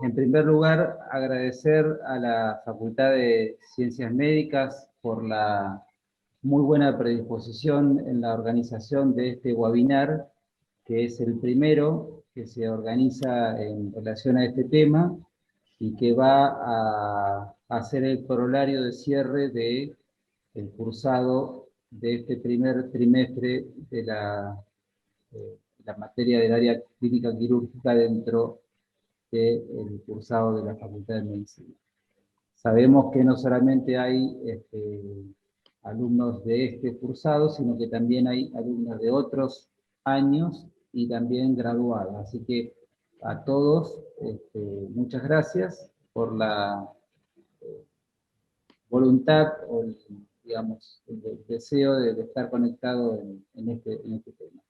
En primer lugar, agradecer a la Facultad de Ciencias Médicas por la muy buena predisposición en la organización de este webinar, que es el primero que se organiza en relación a este tema y que va a ser el corolario de cierre del cursado de este primer trimestre de la materia del área clínica quirúrgica dentro del cursado de la Facultad de Medicina. Sabemos que no solamente hay alumnos de este cursado, sino que también hay alumnos de otros años y también graduados. Así que a todos, muchas gracias por la voluntad o digamos, el deseo de estar conectado en este tema.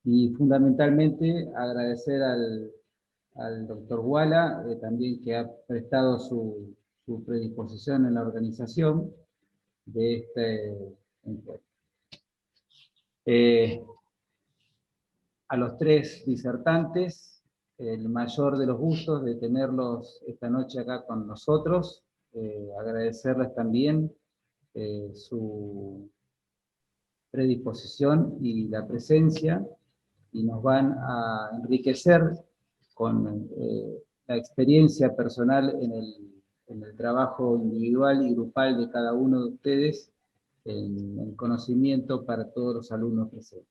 Y fundamentalmente agradecer al doctor Wala, también que ha prestado su predisposición en la organización de este encuentro. A los tres disertantes, el mayor de los gustos de tenerlos esta noche acá con nosotros, agradecerles también su predisposición y la presencia, y nos van a enriquecer con la experiencia personal en el trabajo individual y grupal de cada uno de ustedes, en el conocimiento para todos los alumnos presentes.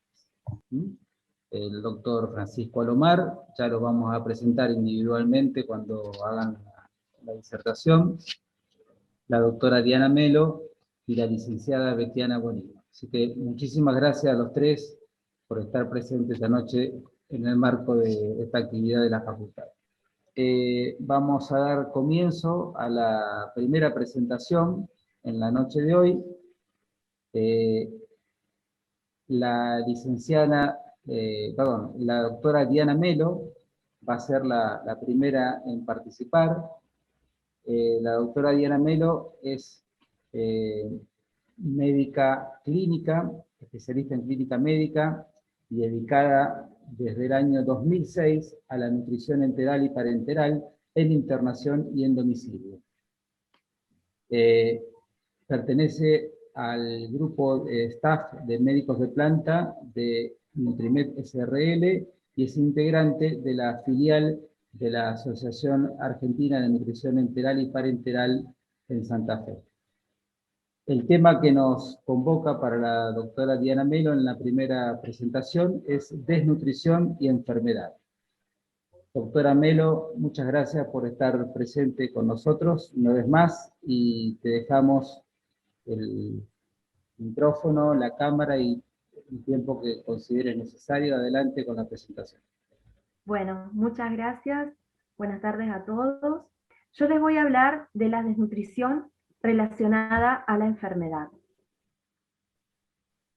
El doctor Francisco Alomar, ya lo vamos a presentar individualmente cuando hagan la disertación, la doctora Diana Melo y la licenciada Betiana Bonilla. Así que muchísimas gracias a los tres por estar presentes esta noche en el marco de esta actividad de la facultad. Vamos a dar comienzo a la primera presentación en la noche de hoy. La doctora Diana Melo va a ser la primera en participar. La doctora Diana Melo es médica clínica, especialista en clínica médica y dedicada desde el año 2006 a la nutrición enteral y parenteral en internación y en domicilio. Pertenece al grupo de staff de médicos de planta de Nutrimed SRL y es integrante de la filial de la Asociación Argentina de Nutrición Enteral y Parenteral en Santa Fe. El tema que nos convoca para la doctora Diana Melo en la primera presentación es desnutrición y enfermedad. Doctora Melo, muchas gracias por estar presente con nosotros una vez más, y te dejamos el micrófono, la cámara y el tiempo que consideres necesario. Adelante con la presentación. Bueno, muchas gracias. Buenas tardes a todos. Yo les voy a hablar de la desnutrición relacionada a la enfermedad.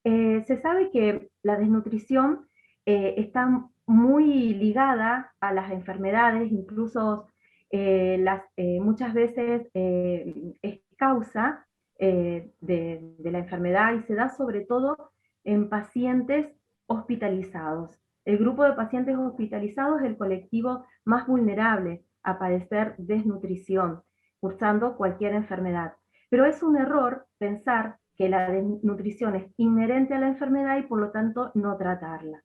Se sabe que la desnutrición está muy ligada a las enfermedades, incluso muchas veces es causa de la enfermedad, y se da sobre todo en pacientes hospitalizados. El grupo de pacientes hospitalizados es el colectivo más vulnerable a padecer desnutrición, cursando cualquier enfermedad. Pero es un error pensar que la desnutrición es inherente a la enfermedad y por lo tanto no tratarla.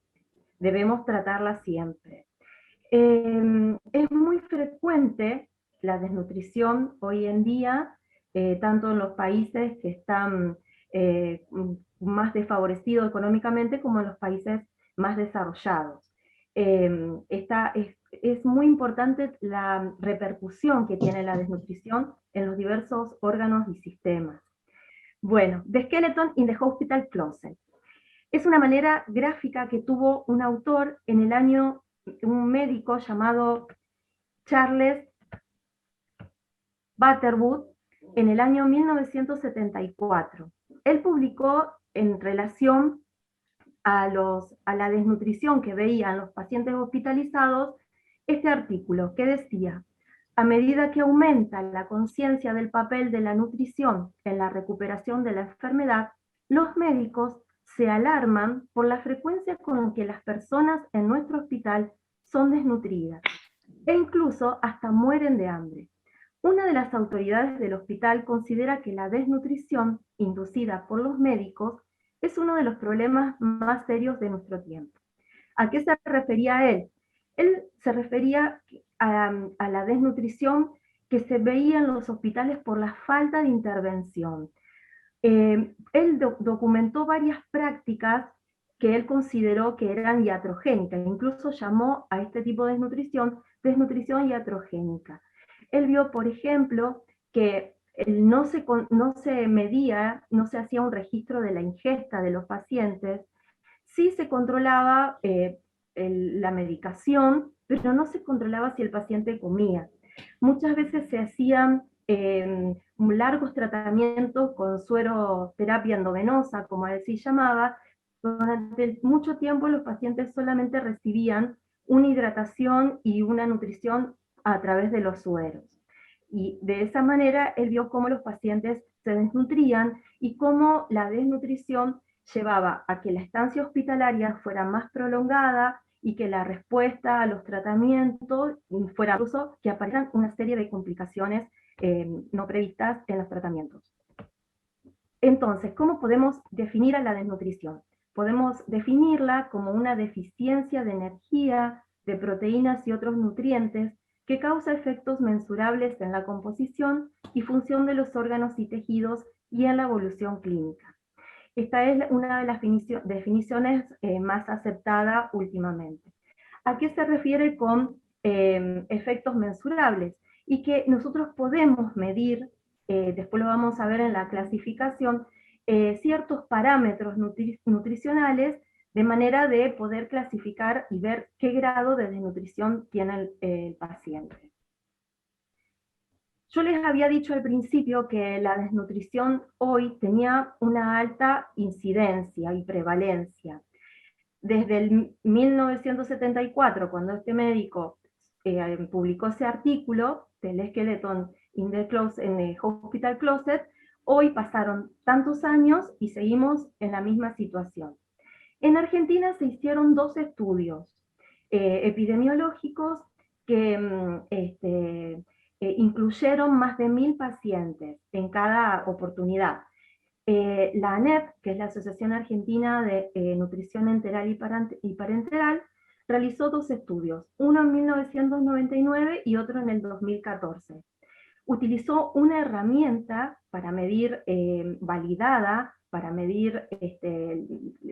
Debemos tratarla siempre. Es muy frecuente la desnutrición hoy en día, tanto en los países que están más desfavorecidos económicamente como en los países más desarrollados. Es muy importante la repercusión que tiene la desnutrición en los diversos órganos y sistemas. Bueno, The Skeleton in the Hospital Closet. Es una manera gráfica que tuvo un autor en el año, un médico llamado Charles Butterwood, en el año 1974. Él publicó en relación a la desnutrición que veían los pacientes hospitalizados este artículo que decía: a medida que aumenta la conciencia del papel de la nutrición en la recuperación de la enfermedad, los médicos se alarman por la frecuencia con que las personas en nuestro hospital son desnutridas. e incluso hasta mueren de hambre. Una de las autoridades del hospital considera que la desnutrición inducida por los médicos es uno de los problemas más serios de nuestro tiempo. ¿A qué se refería él? Él se refería a la desnutrición que se veía en los hospitales por la falta de intervención. Él documentó varias prácticas que él consideró que eran iatrogénicas, incluso llamó a este tipo de desnutrición iatrogénica. Él vio, por ejemplo, que no se medía, no se hacía un registro de la ingesta de los pacientes, sí se controlaba la medicación, pero no se controlaba si el paciente comía. Muchas veces se hacían largos tratamientos con sueroterapia endovenosa, como él se llamaba. Durante mucho tiempo los pacientes solamente recibían una hidratación y una nutrición a través de los sueros. Y de esa manera él vio cómo los pacientes se desnutrían y cómo la desnutrición llevaba a que la estancia hospitalaria fuera más prolongada y que la respuesta a los tratamientos fuera incluso que aparecieran una serie de complicaciones no previstas en los tratamientos. Entonces, ¿cómo podemos definir a la desnutrición? Podemos definirla como una deficiencia de energía, de proteínas y otros nutrientes que causa efectos mensurables en la composición y función de los órganos y tejidos y en la evolución clínica. Esta es una de las definiciones más aceptada últimamente. ¿A qué se refiere con efectos mensurables? Y que nosotros podemos medir, después lo vamos a ver en la clasificación, ciertos parámetros nutricionales de manera de poder clasificar y ver qué grado de desnutrición tiene el paciente. Yo les había dicho al principio que la desnutrición hoy tenía una alta incidencia y prevalencia. Desde el 1974, cuando este médico publicó ese artículo, del Skeleton in the Hospital Closet, hoy pasaron tantos años y seguimos en la misma situación. En Argentina se hicieron 2 estudios epidemiológicos que incluyeron más de 1000 pacientes en cada oportunidad. La ANEP, que es la Asociación Argentina de Nutrición Enteral y Parenteral, realizó 2 estudios, uno en 1999 y otro en el 2014. Utilizó una herramienta para medir, validada, para medir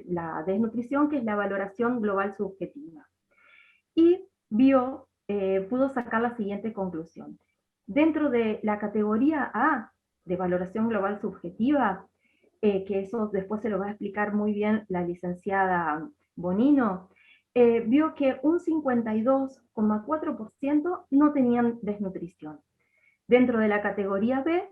la desnutrición, que es la valoración global subjetiva. Y pudo sacar la siguiente conclusión. Dentro de la categoría A, de valoración global subjetiva, que eso después se lo va a explicar muy bien la licenciada Bonino, vio que un 52,4% no tenían desnutrición. Dentro de la categoría B,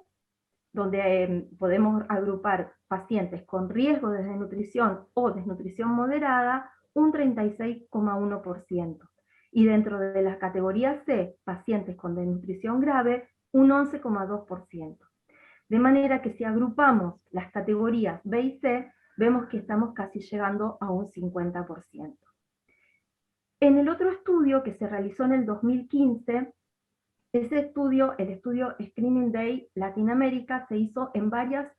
donde podemos agrupar pacientes con riesgo de desnutrición o desnutrición moderada, un 36,1%. Y dentro de la categoría C, pacientes con desnutrición grave, un 11,2%. De manera que si agrupamos las categorías B y C, vemos que estamos casi llegando a un 50%. En el otro estudio que se realizó en el 2015, ese estudio, el estudio Screening Day Latinoamérica, se hizo en varias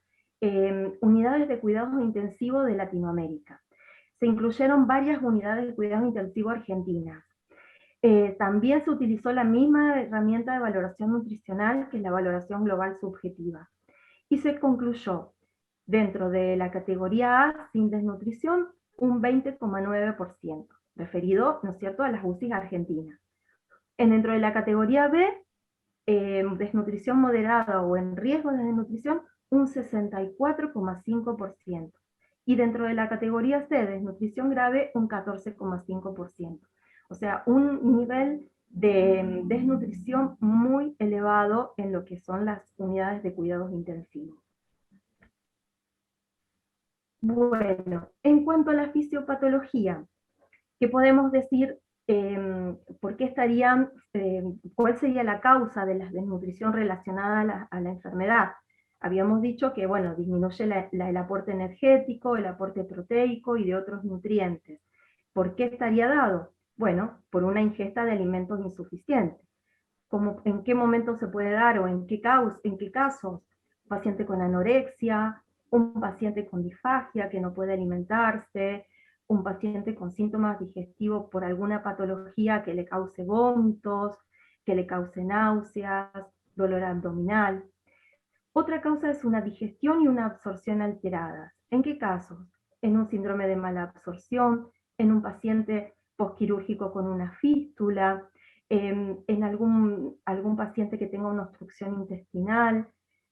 unidades de cuidados intensivos de Latinoamérica. Se incluyeron varias unidades de cuidados intensivos argentinas. También se utilizó la misma herramienta de valoración nutricional, que es la valoración global subjetiva. Y se concluyó, dentro de la categoría A, sin desnutrición, un 20,9%, referido, ¿no es cierto?, a las UCI argentinas. Dentro de la categoría B, desnutrición moderada o en riesgo de desnutrición, un 64,5%. Y dentro de la categoría C, desnutrición grave, un 14,5%. O sea, un nivel de desnutrición muy elevado en lo que son las unidades de cuidados intensivos. Bueno, en cuanto a la fisiopatología, ¿qué podemos decir? ¿Por qué cuál sería la causa de la desnutrición relacionada a la enfermedad? Habíamos dicho que, bueno, disminuye el aporte energético, el aporte proteico y de otros nutrientes. ¿Por qué estaría dado? Bueno, por una ingesta de alimentos insuficientes. ¿En qué momento se puede dar o en qué casos? Un paciente con anorexia, un paciente con disfagia que no puede alimentarse, un paciente con síntomas digestivos por alguna patología que le cause vómitos, que le cause náuseas, dolor abdominal. Otra causa es una digestión y una absorción alteradas. ¿En qué casos? En un síndrome de mala absorción, en un paciente posquirúrgico con una fístula, en algún paciente que tenga una obstrucción intestinal,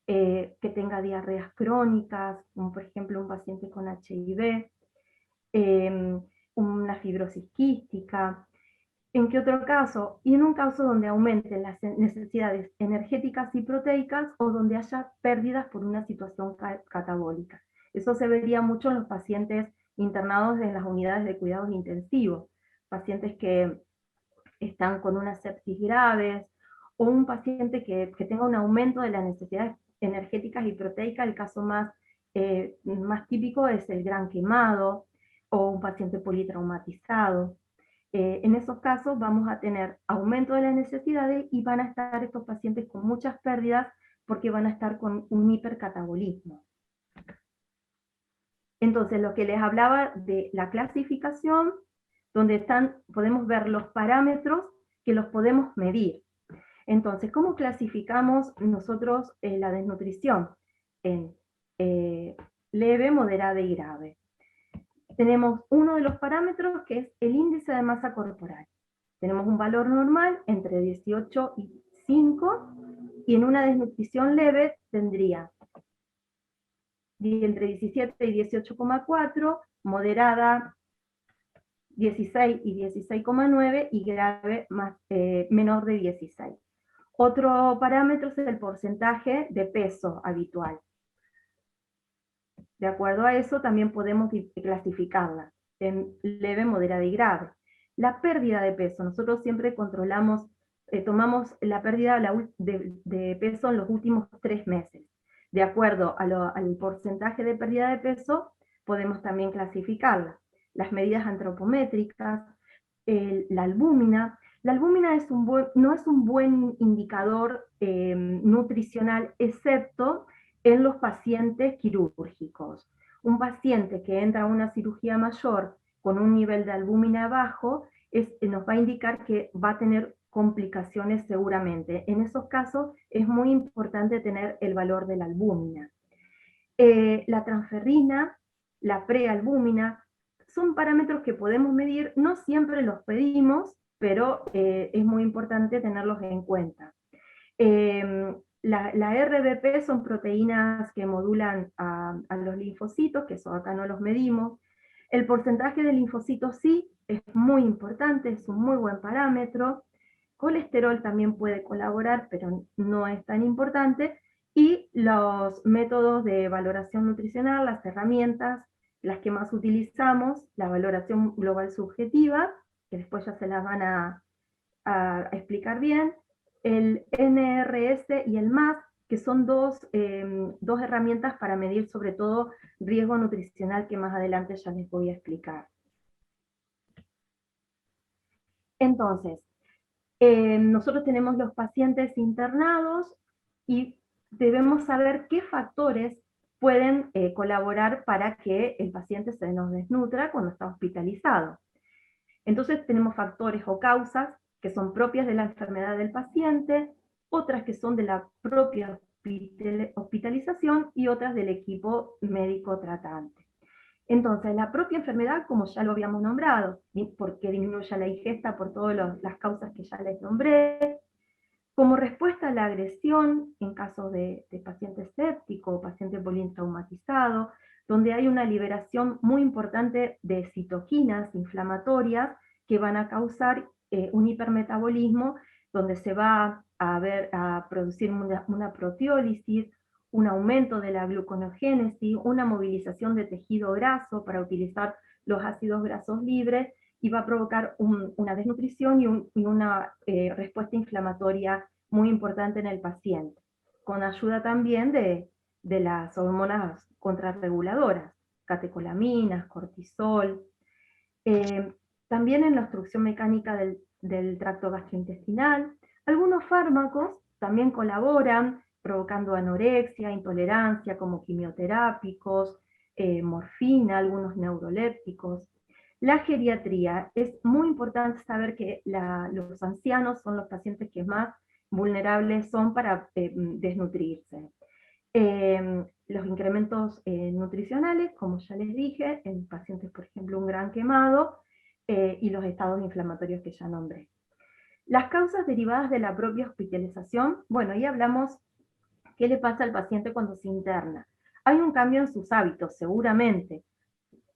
que tenga diarreas crónicas, como por ejemplo un paciente con HIV, una fibrosis quística. ¿En qué otro caso? Y en un caso donde aumenten las necesidades energéticas y proteicas o donde haya pérdidas por una situación catabólica. Eso se vería mucho en los pacientes internados en las unidades de cuidados intensivos, pacientes que están con una sepsis graves, o un paciente que tenga un aumento de las necesidades energéticas y proteicas. El caso más típico es el gran quemado, o un paciente politraumatizado. En esos casos vamos a tener aumento de las necesidades y van a estar estos pacientes con muchas pérdidas porque van a estar con un hipercatabolismo. Entonces, lo que les hablaba de la clasificación, donde podemos ver los parámetros que los podemos medir. Entonces, ¿cómo clasificamos nosotros la desnutrición? En leve, moderada y grave. Tenemos uno de los parámetros que es el índice de masa corporal. Tenemos un valor normal entre 18 y 5, y en una desnutrición leve tendría entre 17 y 18,4, moderada 16 y 16,9, y grave menor de 16. Otro parámetro es el porcentaje de peso habitual. De acuerdo a eso también podemos clasificarla en leve, moderada y grave. La pérdida de peso, nosotros siempre controlamos, tomamos la pérdida de peso en los últimos 3 meses. De acuerdo al porcentaje de pérdida de peso, podemos también clasificarla. Las medidas antropométricas, la albúmina. La albúmina no es un buen indicador nutricional, excepto en los pacientes quirúrgicos. Un paciente que entra a una cirugía mayor con un nivel de albúmina bajo nos va a indicar que va a tener complicaciones seguramente. En esos casos es muy importante tener el valor de la albúmina. La transferrina, la prealbúmina, son parámetros que podemos medir, no siempre los pedimos, pero es muy importante tenerlos en cuenta. La RBP son proteínas que modulan a los linfocitos, que eso acá no los medimos. El porcentaje de linfocitos sí, es muy importante, es un muy buen parámetro. Colesterol también puede colaborar, pero no es tan importante. Y los métodos de valoración nutricional, las herramientas, las que más utilizamos, la valoración global subjetiva, que después ya se las van a explicar bien, el NRS y el MAS, que son dos herramientas para medir sobre todo riesgo nutricional, que más adelante ya les voy a explicar. Entonces, nosotros tenemos los pacientes internados y debemos saber qué factores pueden colaborar para que el paciente se nos desnutra cuando está hospitalizado. Entonces tenemos factores o causas que son propias de la enfermedad del paciente, otras que son de la propia hospitalización y otras del equipo médico tratante. Entonces, la propia enfermedad, como ya lo habíamos nombrado, porque disminuye la ingesta por todas las causas que ya les nombré, como respuesta a la agresión en casos de paciente séptico o paciente politraumatizado, donde hay una liberación muy importante de citoquinas inflamatorias que van a causar un hipermetabolismo, donde se va a producir una proteólisis, un aumento de la gluconogénesis, una movilización de tejido graso para utilizar los ácidos grasos libres, y va a provocar una desnutrición y una respuesta inflamatoria muy importante en el paciente, con ayuda también de las hormonas contrarreguladoras, catecolaminas, cortisol. también en la obstrucción mecánica del tracto gastrointestinal. Algunos fármacos también colaboran, provocando anorexia, intolerancia, como quimioterápicos, morfina, algunos neurolépticos. La geriatría, es muy importante saber que los ancianos son los pacientes que más vulnerables son para desnutrirse. Los incrementos nutricionales, como ya les dije, en pacientes, por ejemplo, un gran quemado, y los estados inflamatorios que ya nombré. Las causas derivadas de la propia hospitalización, bueno, ahí hablamos qué le pasa al paciente cuando se interna. Hay un cambio en sus hábitos, seguramente.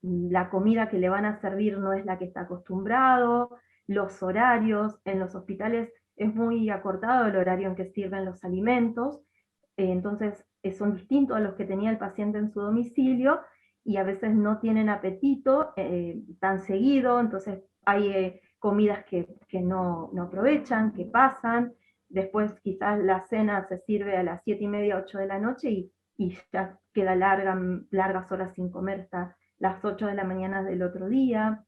La comida que le van a servir no es la que está acostumbrado, los horarios, en los hospitales es muy acortado el horario en que sirven los alimentos, entonces son distintos a los que tenía el paciente en su domicilio, y a veces no tienen apetito tan seguido, entonces hay comidas que no aprovechan, que pasan, después quizás la cena se sirve a las 7:30, 8 de la noche, y ya queda largas horas sin comer hasta las 8 de la mañana del otro día.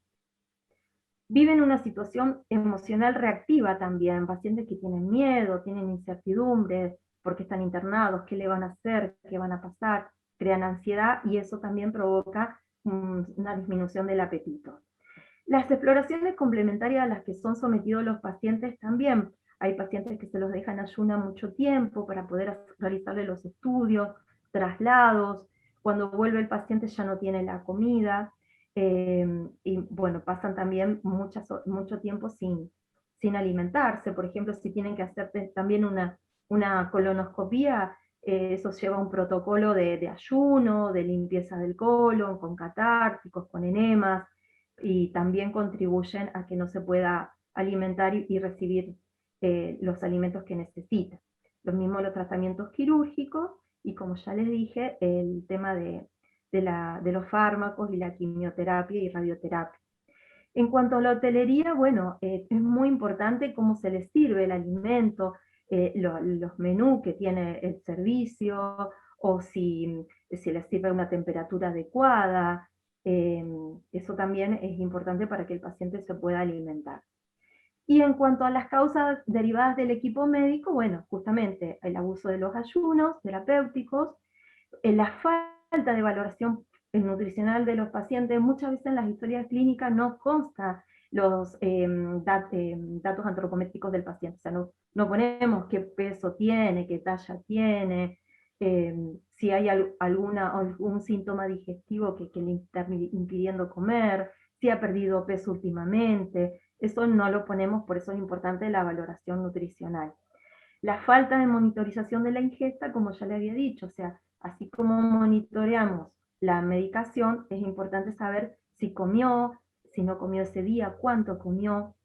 Viven una situación emocional reactiva también, pacientes que tienen miedo, tienen incertidumbre, porque están internados, qué le van a hacer, qué van a pasar, crean ansiedad, y eso también provoca una disminución del apetito. Las exploraciones complementarias a las que son sometidos los pacientes también. Hay pacientes que se los dejan ayunar mucho tiempo para poder realizarle los estudios, traslados, cuando vuelve el paciente ya no tiene la comida, y bueno, pasan también mucho tiempo sin alimentarse. Por ejemplo, si tienen que hacer también una colonoscopía, eso lleva un protocolo de ayuno, de limpieza del colon, con catárticos, con enemas, y también contribuyen a que no se pueda alimentar y recibir los alimentos que necesita. Lo mismo los tratamientos quirúrgicos, y como ya les dije, el tema de los fármacos y la quimioterapia y radioterapia. En cuanto a la hotelería, bueno, es muy importante cómo se les sirve el alimento, los menús que tiene el servicio, o si les sirve a una temperatura adecuada. Eso también es importante para que el paciente se pueda alimentar. Y en cuanto a las causas derivadas del equipo médico, bueno, justamente el abuso de los ayunos terapéuticos, la falta de valoración nutricional de los pacientes. Muchas veces en las historias clínicas no consta los datos antropométricos del paciente, o sea, no ponemos qué peso tiene, qué talla tiene, si hay algún síntoma digestivo que le está impidiendo comer, si ha perdido peso últimamente. Eso no lo ponemos, por eso es importante la valoración nutricional. La falta de monitorización de la ingesta, como ya le había dicho, o sea, así como monitoreamos la medicación, es importante saber si comió, si no comió ese día, cuánto comió,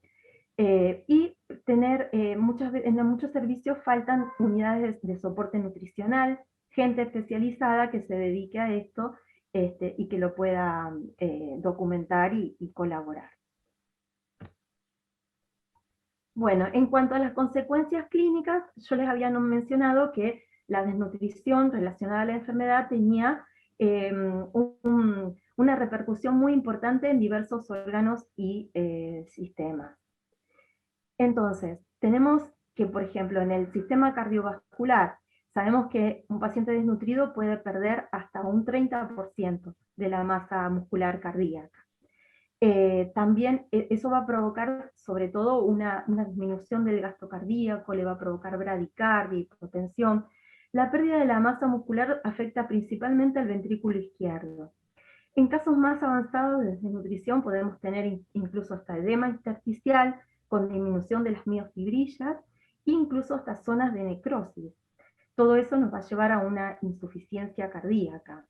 y tener, en muchos servicios faltan unidades de soporte nutricional, gente especializada que se dedique a esto, y que lo pueda documentar y colaborar. Bueno, en cuanto a las consecuencias clínicas, yo les había mencionado que la desnutrición relacionada a la enfermedad tenía una repercusión muy importante en diversos órganos y sistemas. Entonces, tenemos que, por ejemplo, en el sistema cardiovascular, sabemos que un paciente desnutrido puede perder hasta un 30% de la masa muscular cardíaca. También eso va a provocar sobre todo una disminución del gasto cardíaco, le va a provocar bradicardia, hipotensión. La pérdida de la masa muscular afecta principalmente al ventrículo izquierdo. En casos más avanzados de desnutrición podemos tener incluso hasta edema intersticial, con disminución de las miofibrillas, incluso hasta zonas de necrosis. Todo eso nos va a llevar a una insuficiencia cardíaca.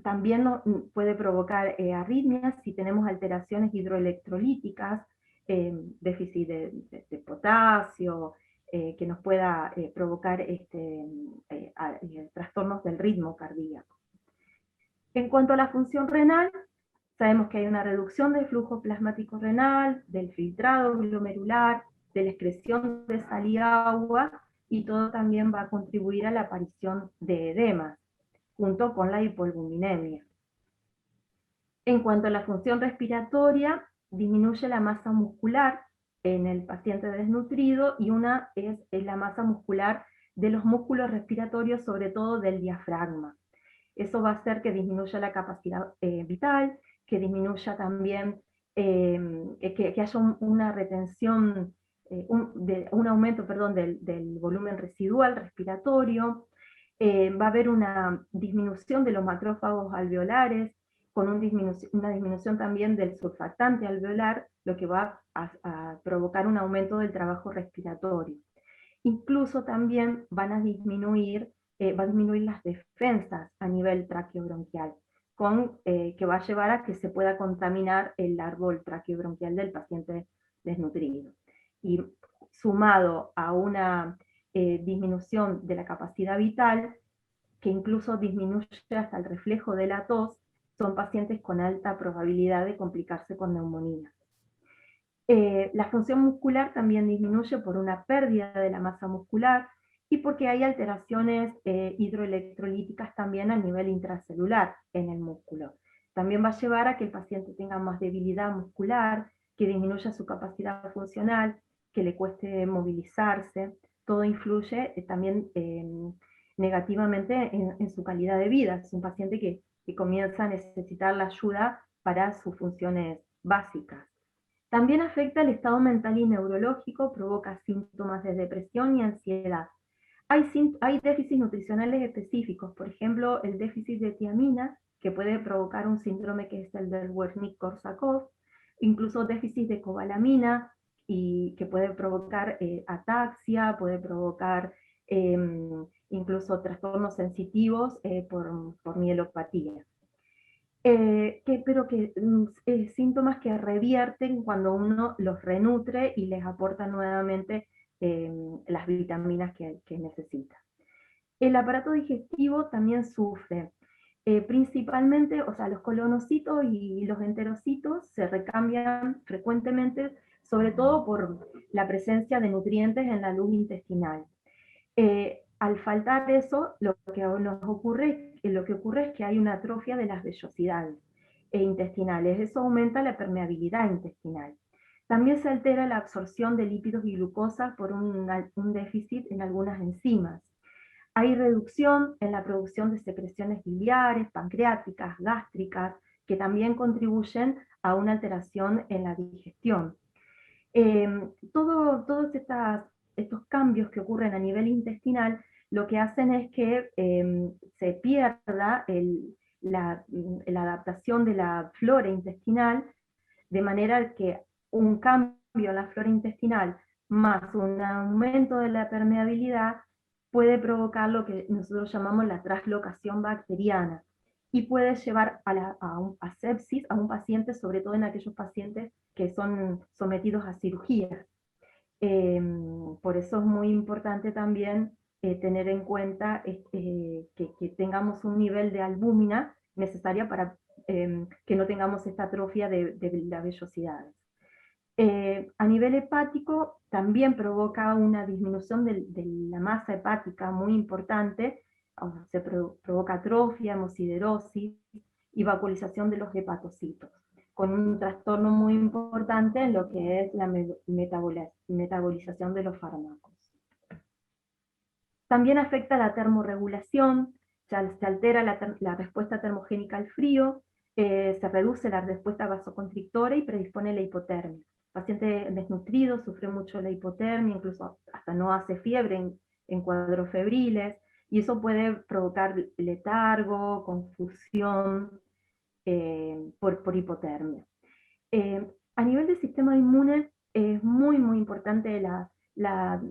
También puede provocar arritmias si tenemos alteraciones hidroelectrolíticas, déficit de potasio, que nos pueda provocar trastornos del ritmo cardíaco. En cuanto a la función renal, sabemos que hay una reducción del flujo plasmático renal, del filtrado glomerular, de la excreción de sal y agua, y todo también va a contribuir a la aparición de edemas, junto con la hipoalbuminemia. En cuanto a la función respiratoria, disminuye la masa muscular en el paciente desnutrido, y una es la masa muscular de los músculos respiratorios, sobre todo del diafragma. Eso va a hacer que disminuya la capacidad vital, que disminuya también, que haya una retención, un aumento, perdón, del volumen residual respiratorio. Va a haber una disminución de los macrófagos alveolares, con una disminución también del surfactante alveolar, lo que va a provocar un aumento del trabajo respiratorio. Incluso también va a disminuir las defensas a nivel traqueobronquial, que va a llevar a que se pueda contaminar el árbol traqueobronquial del paciente desnutrido. Y sumado a una disminución de la capacidad vital, que incluso disminuye hasta el reflejo de la tos, son pacientes con alta probabilidad de complicarse con neumonía. La función muscular también disminuye por una pérdida de la masa muscular y porque hay alteraciones hidroelectrolíticas también a nivel intracelular en el músculo. También va a llevar a que el paciente tenga más debilidad muscular, que disminuya su capacidad funcional, que le cueste movilizarse. Todo influye también negativamente en su calidad de vida. Es un paciente que comienza a necesitar la ayuda para sus funciones básicas. También afecta el estado mental y neurológico, provoca síntomas de depresión y ansiedad. Hay déficits nutricionales específicos, por ejemplo, el déficit de tiamina, que puede provocar un síndrome que es el del Wernicke-Korsakoff, incluso déficit de cobalamina, y que puede provocar ataxia, puede provocar incluso trastornos sensitivos por mielopatía. Pero síntomas que revierten cuando uno los renutre y les aporta nuevamente las vitaminas que necesita. El aparato digestivo también sufre, principalmente, o sea, los colonocitos y los enterocitos se recambian frecuentemente, sobre todo por la presencia de nutrientes en la luz intestinal. Al faltar eso, lo que ocurre es que hay una atrofia de las vellosidades intestinales. Eso aumenta la permeabilidad intestinal. También se altera la absorción de lípidos y glucosa por un déficit en algunas enzimas. Hay reducción en la producción de secreciones biliares, pancreáticas, gástricas, que también contribuyen a una alteración en la digestión. Todos estos cambios que ocurren a nivel intestinal lo que hacen es que se pierda la adaptación de la flora intestinal, de manera que un cambio en la flora intestinal más un aumento de la permeabilidad puede provocar lo que nosotros llamamos la traslocación bacteriana, y puede llevar a sepsis a un paciente, sobre todo en aquellos pacientes que son sometidos a cirugías. Por eso es muy importante también tener en cuenta que tengamos un nivel de albúmina necesaria para que no tengamos esta atrofia de las vellosidades. A nivel hepático también provoca una disminución de la masa hepática muy importante, se provoca atrofia, hemosiderosis y vacuolización de los hepatocitos, con un trastorno muy importante en lo que es la metabolización de los fármacos. También afecta la termorregulación, se altera la respuesta termogénica al frío, se reduce la respuesta vasoconstrictora y predispone a la hipotermia. El paciente desnutrido sufre mucho la hipotermia, incluso hasta no hace fiebre en cuadros febriles, y eso puede provocar letargo, confusión por hipotermia. A nivel del sistema inmune es muy importante la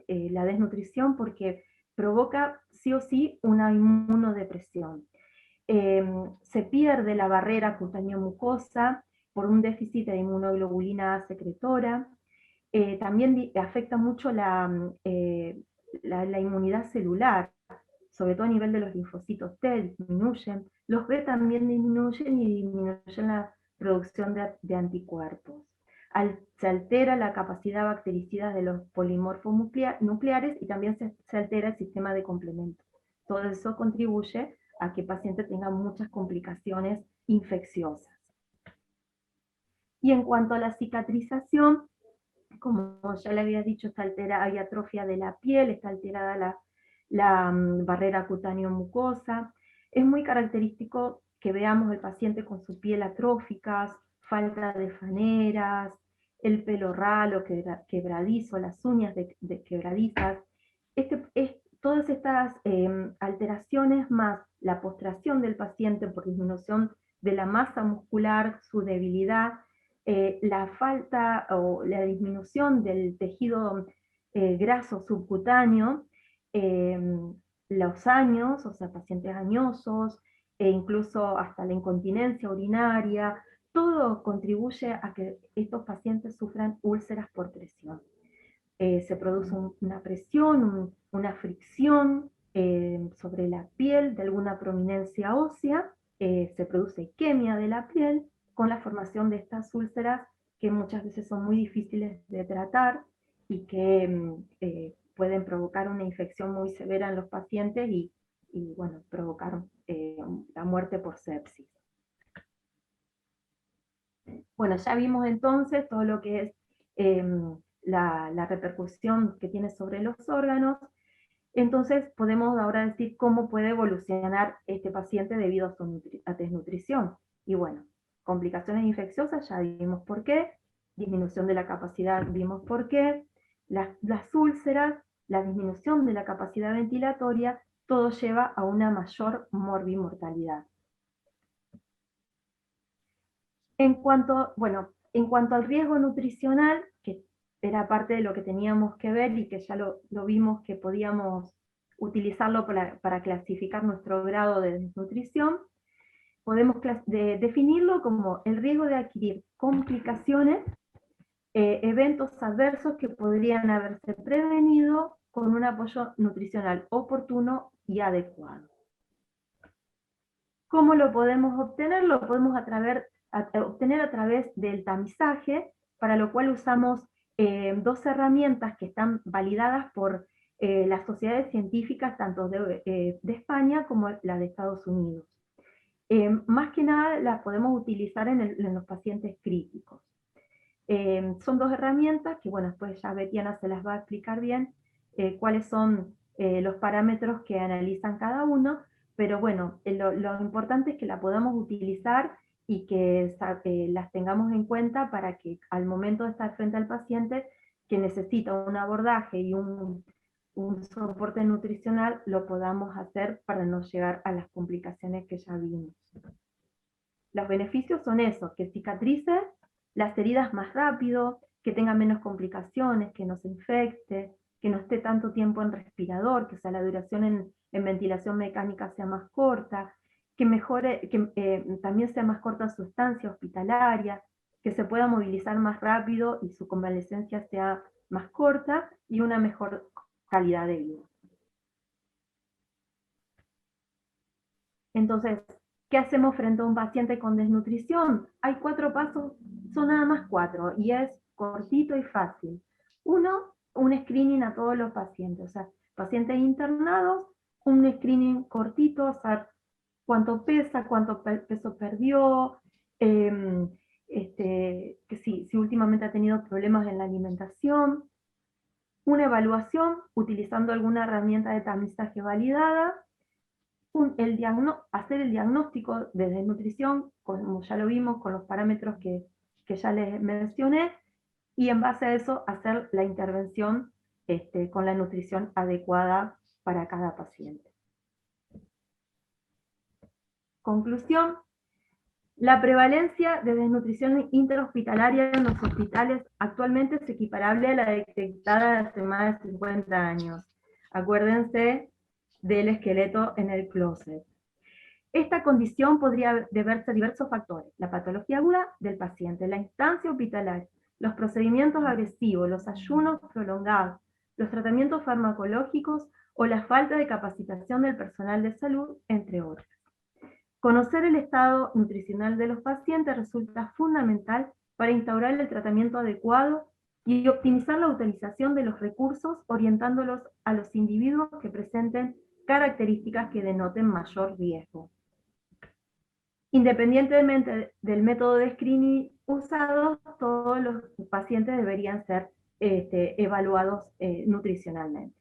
desnutrición, porque provoca sí o sí una inmunodepresión. Se pierde la barrera cutáneo-mucosa por un déficit de inmunoglobulina A secretora. También afecta mucho la inmunidad celular, sobre todo a nivel de los linfocitos T, disminuyen. Los B también disminuyen, y disminuyen la producción de anticuerpos. Se altera la capacidad bactericida de los polimorfos nucleares, y también se altera el sistema de complemento. Todo eso contribuye a que el paciente tenga muchas complicaciones infecciosas. Y en cuanto a la cicatrización, como ya le había dicho, hay atrofia de la piel, está alterada la barrera cutáneo-mucosa. Es muy característico que veamos al paciente con su piel atrófica, falta de faneras, el pelo ralo, quebradizo, las uñas de quebradizas. Todas estas alteraciones más la postración del paciente por disminución de la masa muscular, su debilidad, la falta o la disminución del tejido graso subcutáneo, eh, los años, o sea, pacientes añosos, e incluso hasta la incontinencia urinaria, todo contribuye a que estos pacientes sufran úlceras por presión. Se produce una presión, una fricción sobre la piel de alguna prominencia ósea, se produce isquemia de la piel con la formación de estas úlceras que muchas veces son muy difíciles de tratar y que pueden provocar una infección muy severa en los pacientes y bueno, provocar la muerte por sepsis. Bueno, ya vimos entonces todo lo que es la repercusión que tiene sobre los órganos. Entonces podemos ahora decir cómo puede evolucionar este paciente debido a su desnutrición. Y bueno, complicaciones infecciosas ya vimos por qué, disminución de la capacidad vimos por qué, las úlceras, la disminución de la capacidad ventilatoria, todo lleva a una mayor morbimortalidad. En cuanto al riesgo nutricional, que era parte de lo que teníamos que ver y que ya lo vimos que podíamos utilizarlo para clasificar nuestro grado de desnutrición, podemos definirlo como el riesgo de adquirir complicaciones, eventos adversos que podrían haberse prevenido con un apoyo nutricional oportuno y adecuado. ¿Cómo lo podemos obtener? Lo podemos obtener a través del tamizaje, para lo cual usamos dos herramientas que están validadas por las sociedades científicas tanto de España como la de Estados Unidos. Más que nada las podemos utilizar en los pacientes críticos. Son dos herramientas que, bueno, después ya Betiana se las va a explicar bien cuáles son los parámetros que analizan cada uno, pero bueno, lo importante es que la podamos utilizar y que las tengamos en cuenta para que al momento de estar frente al paciente que necesita un abordaje y un soporte nutricional, lo podamos hacer para no llegar a las complicaciones que ya vimos. Los beneficios son esos, que cicatrice las heridas más rápido, que tenga menos complicaciones, que no se infecte, que no esté tanto tiempo en respirador, que sea la duración en ventilación mecánica sea más corta, que mejore, que también sea más corta su estancia hospitalaria, que se pueda movilizar más rápido y su convalescencia sea más corta y una mejor calidad de vida. Entonces, ¿qué hacemos frente a un paciente con desnutrición? Hay 4 pasos, son nada más 4, y es cortito y fácil. Uno, un screening a todos los pacientes, o sea, pacientes internados, un screening cortito, saber cuánto pesa, cuánto peso perdió, que si últimamente ha tenido problemas en la alimentación, una evaluación utilizando alguna herramienta de tamizaje validada, hacer el diagnóstico de desnutrición, como ya lo vimos, con los parámetros que ya les mencioné, y en base a eso hacer la intervención con la nutrición adecuada para cada paciente. Conclusión: la prevalencia de desnutrición interhospitalaria en los hospitales actualmente es equiparable a la detectada hace más de 50 años. Acuérdense del esqueleto en el closet. Esta condición podría deberse a diversos factores: la patología aguda del paciente, la instancia hospitalaria, los procedimientos agresivos, los ayunos prolongados, los tratamientos farmacológicos o la falta de capacitación del personal de salud, entre otros. Conocer el estado nutricional de los pacientes resulta fundamental para instaurar el tratamiento adecuado y optimizar la utilización de los recursos, orientándolos a los individuos que presenten características que denoten mayor riesgo. Independientemente del método de screening usados, todos los pacientes deberían ser evaluados nutricionalmente.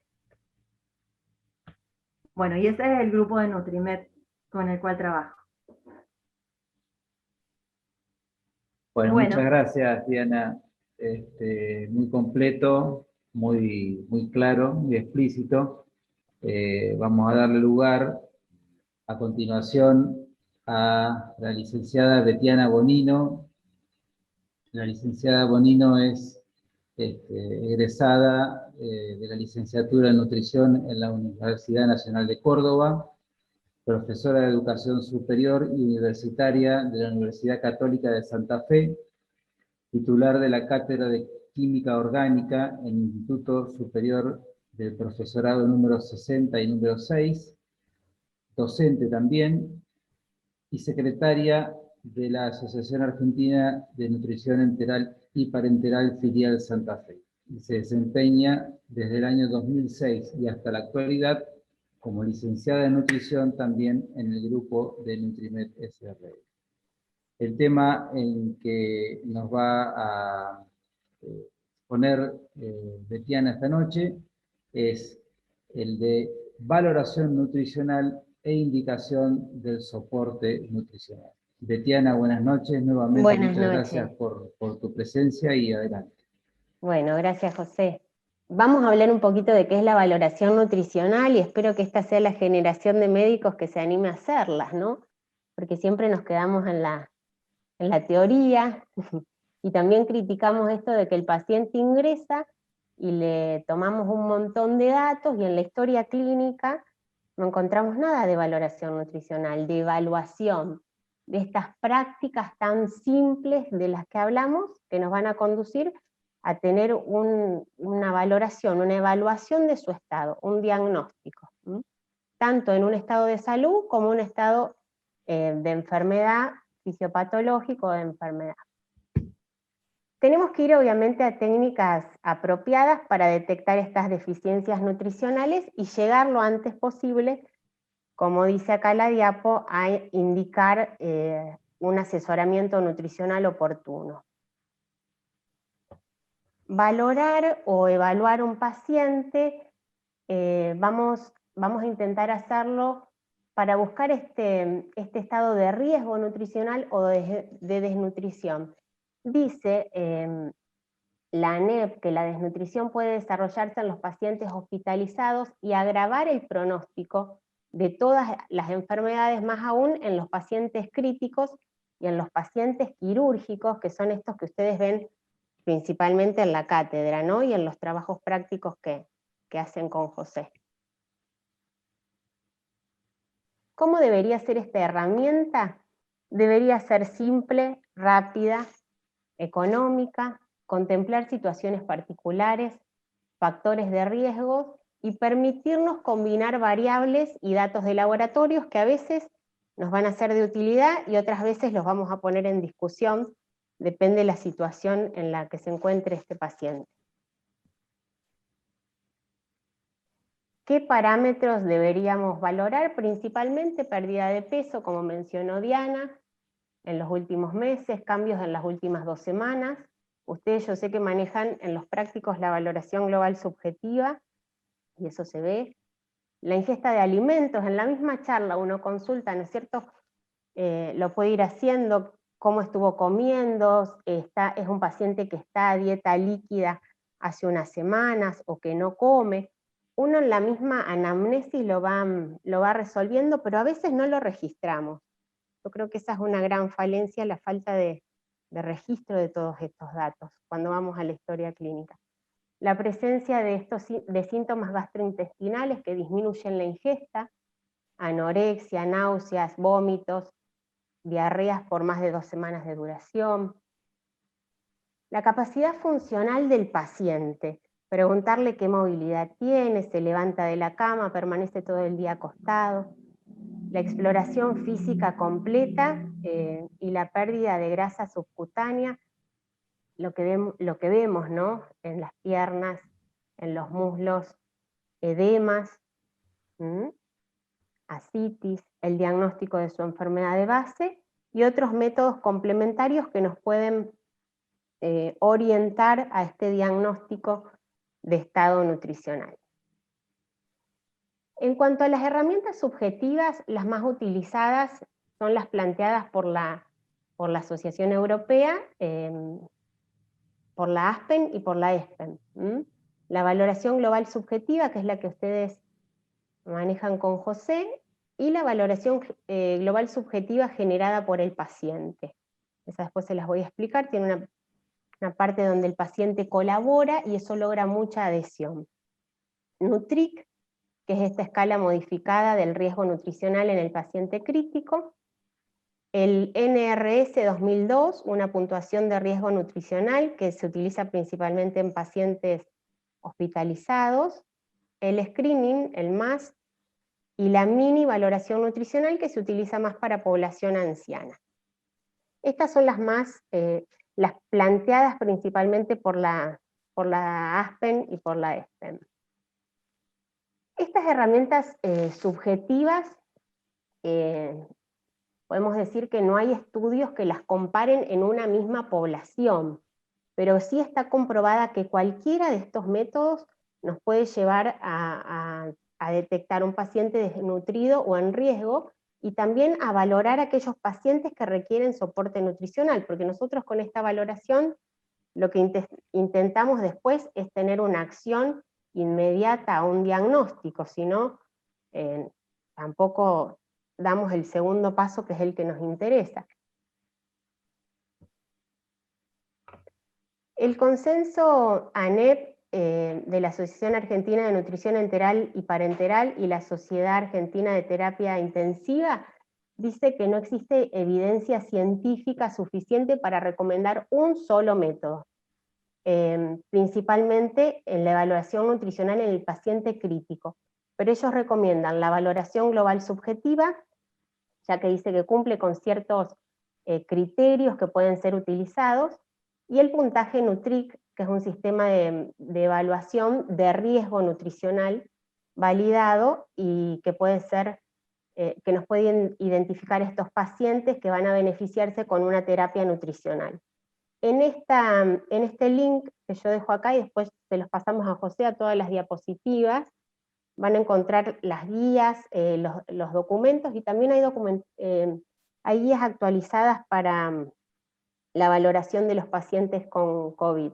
Bueno, y ese es el grupo de Nutrimed con el cual trabajo. Bueno, muchas Bueno, gracias, Diana. Muy completo, muy claro, muy explícito. Vamos a darle lugar a continuación a la licenciada Betiana Bonino. La licenciada Bonino es egresada de la licenciatura en nutrición en la Universidad Nacional de Córdoba, profesora de educación superior y universitaria de la Universidad Católica de Santa Fe, titular de la Cátedra de Química Orgánica en el Instituto Superior del Profesorado número 60 y número 6, docente también, y secretaria de la Asociación Argentina de Nutrición Enteral y Parenteral Filial Santa Fe. Y se desempeña desde el año 2006 y hasta la actualidad como licenciada en nutrición también en el grupo de Nutrimed SRL. El tema en que nos va a poner Betiana esta noche es el de valoración nutricional e indicación del soporte nutricional. Betiana, buenas noches nuevamente, Buenas muchas gracias noches. por tu presencia y adelante. Bueno, gracias José. Vamos a hablar un poquito de qué es la valoración nutricional y espero que esta sea la generación de médicos que se anime a hacerlas, ¿no? Porque siempre nos quedamos en la teoría y también criticamos esto de que el paciente ingresa y le tomamos un montón de datos y en la historia clínica no encontramos nada de valoración nutricional, de evaluación, de estas prácticas tan simples de las que hablamos que nos van a conducir a tener una valoración, una evaluación de su estado, un diagnóstico, tanto en un estado de salud como un estado de enfermedad fisiopatológico o de enfermedad. Tenemos que ir obviamente a técnicas apropiadas para detectar estas deficiencias nutricionales y llegar lo antes posible, como dice acá la diapo, a indicar un asesoramiento nutricional oportuno. Valorar o evaluar un paciente, vamos a intentar hacerlo para buscar este estado de riesgo nutricional o de desnutrición. Dice la ANEP que la desnutrición puede desarrollarse en los pacientes hospitalizados y agravar el pronóstico de todas las enfermedades, más aún en los pacientes críticos y en los pacientes quirúrgicos, que son estos que ustedes ven principalmente en la cátedra, ¿no? Y en los trabajos prácticos que hacen con José. ¿Cómo debería ser esta herramienta? Debería ser simple, rápida, económica, contemplar situaciones particulares, factores de riesgo y permitirnos combinar variables y datos de laboratorios que a veces nos van a ser de utilidad y otras veces los vamos a poner en discusión, depende de la situación en la que se encuentre este paciente. ¿Qué parámetros deberíamos valorar? Principalmente pérdida de peso, como mencionó Diana, en los últimos meses, cambios en las últimas 2 semanas. Ustedes yo sé que manejan en los prácticos la valoración global subjetiva, y eso se ve. La ingesta de alimentos, en la misma charla uno consulta, ¿no es cierto? Lo puede ir haciendo, cómo estuvo comiendo, es un paciente que está a dieta líquida hace unas semanas, o que no come. Uno en la misma anamnesis lo va resolviendo, pero a veces no lo registramos. Yo creo que esa es una gran falencia, la falta de registro de todos estos datos, cuando vamos a la historia clínica. La presencia de síntomas gastrointestinales que disminuyen la ingesta, anorexia, náuseas, vómitos, diarreas por más de 2 semanas de duración. La capacidad funcional del paciente, preguntarle qué movilidad tiene, se levanta de la cama, permanece todo el día acostado. La exploración física completa y la pérdida de grasa subcutánea, lo que vemos, ¿no? En las piernas, en los muslos, edemas, asitis, el diagnóstico de su enfermedad de base y otros métodos complementarios que nos pueden orientar a este diagnóstico de estado nutricional. En cuanto a las herramientas subjetivas, las más utilizadas son las planteadas por la Asociación Europea, por la ASPEN y por la ESPEN. La valoración global subjetiva, que es la que ustedes manejan con José, y la valoración global subjetiva generada por el paciente. Esa después se las voy a explicar, tiene una parte donde el paciente colabora y eso logra mucha adhesión. NUTRIC, que es esta escala modificada del riesgo nutricional en el paciente crítico. El NRS 2002, una puntuación de riesgo nutricional que se utiliza principalmente en pacientes hospitalizados. El screening, el MAS, y la mini valoración nutricional que se utiliza más para población anciana. Estas son las más, las planteadas principalmente por la ASPEN y por la ESPEN. Estas herramientas subjetivas, podemos decir que no hay estudios que las comparen en una misma población, pero sí está comprobada que cualquiera de estos métodos nos puede llevar a detectar un paciente desnutrido o en riesgo, y también a valorar a aquellos pacientes que requieren soporte nutricional, porque nosotros con esta valoración lo que intentamos después es tener una acción inmediata a un diagnóstico, si no, tampoco damos el segundo paso, que es el que nos interesa. El consenso ANEP de la Asociación Argentina de Nutrición Enteral y Parenteral y la Sociedad Argentina de Terapia Intensiva dice que no existe evidencia científica suficiente para recomendar un solo método, principalmente en la evaluación nutricional en el paciente crítico. Pero ellos recomiendan la valoración global subjetiva, ya que dice que cumple con ciertos criterios que pueden ser utilizados, y el puntaje NUTRIC, que es un sistema de evaluación de riesgo nutricional validado y que puede ser, que nos pueden identificar estos pacientes que van a beneficiarse con una terapia nutricional. En este link que yo dejo acá, y después se los pasamos a José a todas las diapositivas, van a encontrar las guías, los documentos, y también hay guías actualizadas para la valoración de los pacientes con COVID.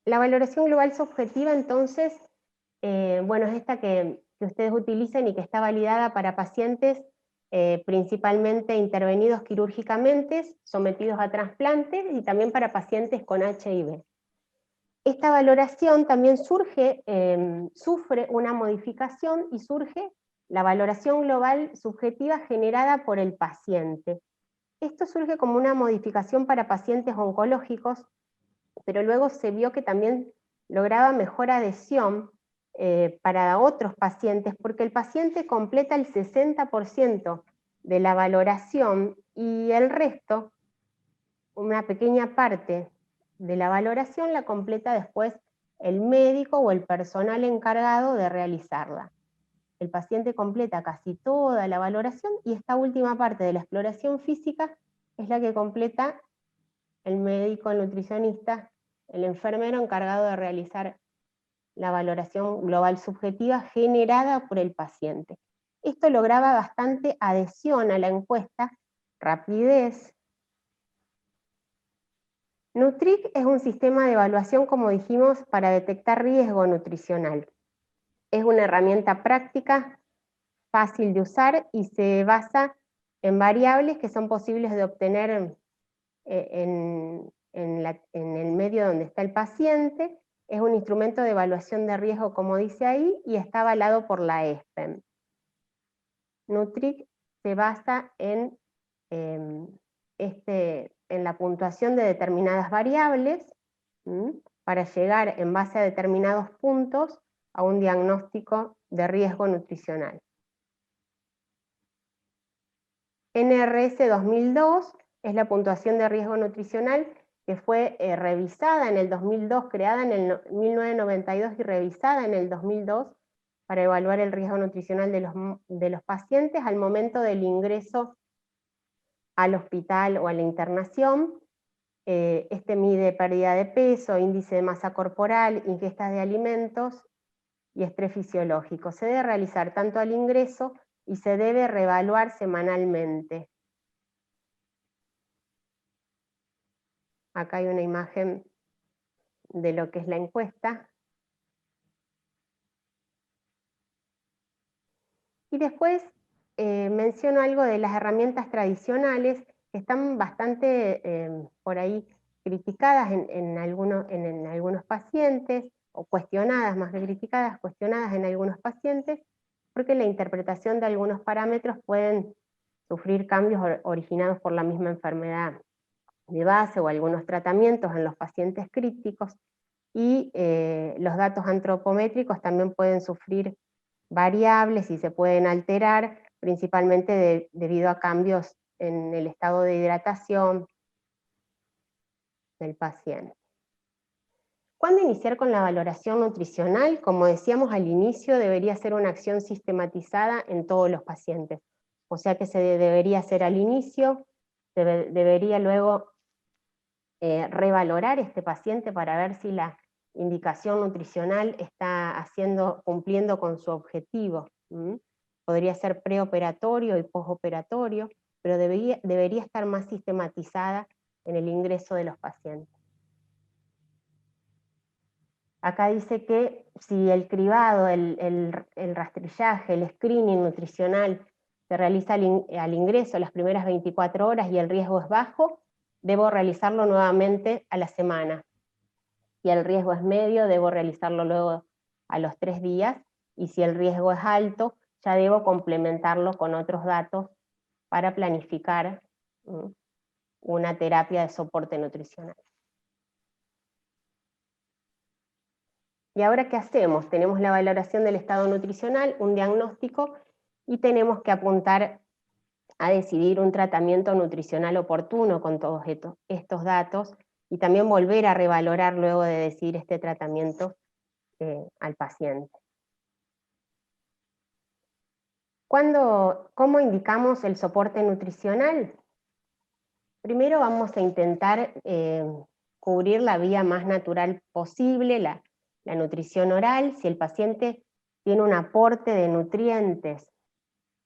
La valoración global subjetiva, entonces, bueno, es esta que ustedes utilizan y que está validada para pacientes principalmente intervenidos quirúrgicamente, sometidos a trasplantes, y también para pacientes con HIV. Esta valoración también sufre una modificación, y surge la valoración global subjetiva generada por el paciente. Esto surge como una modificación para pacientes oncológicos, pero luego se vio que también lograba mejor adhesión para otros pacientes, porque el paciente completa el 60% de la valoración, y el resto, una pequeña parte de la valoración, la completa después el médico o el personal encargado de realizarla. El paciente completa casi toda la valoración, y esta última parte de la exploración física es la que completa el médico, el nutricionista, el enfermero encargado de realizar la valoración global subjetiva generada por el paciente. Esto lograba bastante adhesión a la encuesta, rapidez. NUTRIC es un sistema de evaluación, como dijimos, para detectar riesgo nutricional. Es una herramienta práctica, fácil de usar, y se basa en variables que son posibles de obtener en el medio donde está el paciente. Es un instrumento de evaluación de riesgo, como dice ahí, y está avalado por la ESPEN. NUTRIC se basa en la puntuación de determinadas variables, para llegar en base a determinados puntos a un diagnóstico de riesgo nutricional. NRS 2002 es la puntuación de riesgo nutricional que fue revisada en el 2002, creada en el 1992 y revisada en el 2002, para evaluar el riesgo nutricional de los pacientes al momento del ingreso al hospital o a la internación. Este mide pérdida de peso, índice de masa corporal, ingestas de alimentos y estrés fisiológico. Se debe realizar tanto al ingreso y se debe reevaluar semanalmente. Acá hay una imagen de lo que es la encuesta. Y después menciono algo de las herramientas tradicionales que están bastante por ahí criticadas en algunos pacientes, o cuestionadas, más que criticadas, cuestionadas en algunos pacientes, porque la interpretación de algunos parámetros pueden sufrir cambios originados por la misma enfermedad de base o algunos tratamientos en los pacientes críticos, y los datos antropométricos también pueden sufrir variables y se pueden alterar, principalmente debido a cambios en el estado de hidratación del paciente. ¿Cuándo iniciar con la valoración nutricional? Como decíamos al inicio, debería ser una acción sistematizada en todos los pacientes. O sea que se debería hacer al inicio, debería luego revalorar este paciente para ver si la indicación nutricional está cumpliendo con su objetivo. Podría ser preoperatorio y postoperatorio, pero debería estar más sistematizada en el ingreso de los pacientes. Acá dice que si el cribado, el rastrillaje, el screening nutricional se realiza al ingreso las primeras 24 horas y el riesgo es bajo, debo realizarlo nuevamente a la semana. Si el riesgo es medio, debo realizarlo luego a los 3 días, y si el riesgo es alto, ya debo complementarlo con otros datos para planificar una terapia de soporte nutricional. ¿Y ahora qué hacemos? Tenemos la valoración del estado nutricional, un diagnóstico, y tenemos que apuntar a decidir un tratamiento nutricional oportuno con todos estos datos, y también volver a revalorar luego de decidir este tratamiento al paciente. ¿Cómo indicamos el soporte nutricional? Primero vamos a intentar cubrir la vía más natural posible, la nutrición oral. Si el paciente tiene un aporte de nutrientes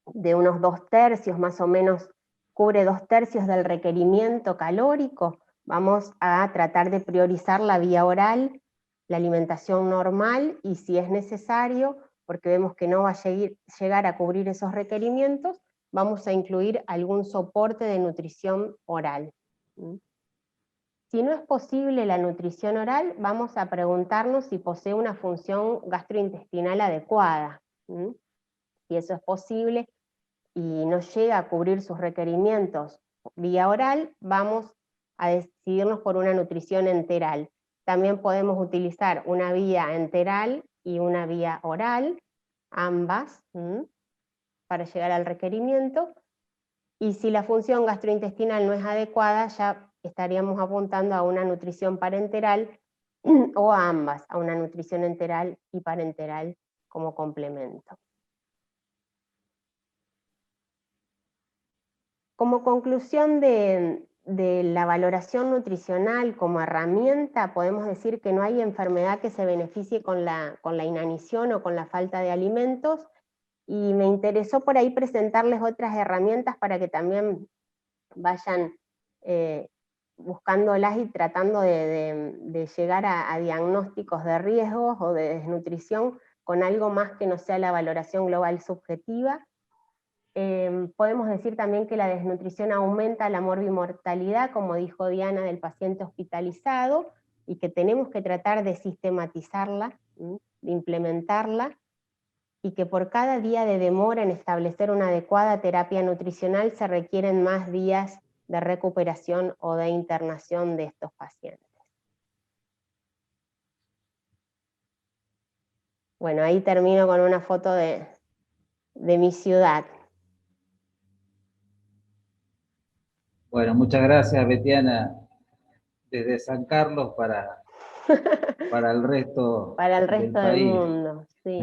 de unos 2/3, más o menos cubre 2/3 del requerimiento calórico, vamos a tratar de priorizar la vía oral, la alimentación normal, y si es necesario, porque vemos que no va a llegar a cubrir esos requerimientos, vamos a incluir algún soporte de nutrición oral. Si no es posible la nutrición oral, vamos a preguntarnos si posee una función gastrointestinal adecuada. Si eso es posible y no llega a cubrir sus requerimientos vía oral, vamos a decidirnos por una nutrición enteral. También podemos utilizar una vía enteral y una vía oral, ambas, para llegar al requerimiento. Y si la función gastrointestinal no es adecuada, ya estaríamos apuntando a una nutrición parenteral o a ambas, a una nutrición enteral y parenteral como complemento. Como conclusión de la valoración nutricional como herramienta, podemos decir que no hay enfermedad que se beneficie con la inanición o con la falta de alimentos, y me interesó por ahí presentarles otras herramientas para que también vayan buscándolas y tratando de llegar a diagnósticos de riesgos o de desnutrición con algo más que no sea la valoración global subjetiva. Podemos decir también que la desnutrición aumenta la morbimortalidad, como dijo Diana, del paciente hospitalizado, y que tenemos que tratar de sistematizarla, de implementarla, y que por cada día de demora en establecer una adecuada terapia nutricional se requieren más días de recuperación o de internación de estos pacientes. Bueno, ahí termino con una foto de mi ciudad. Bueno, muchas gracias, Betiana, desde San Carlos para Para el resto para el del resto del país. mundo, sí.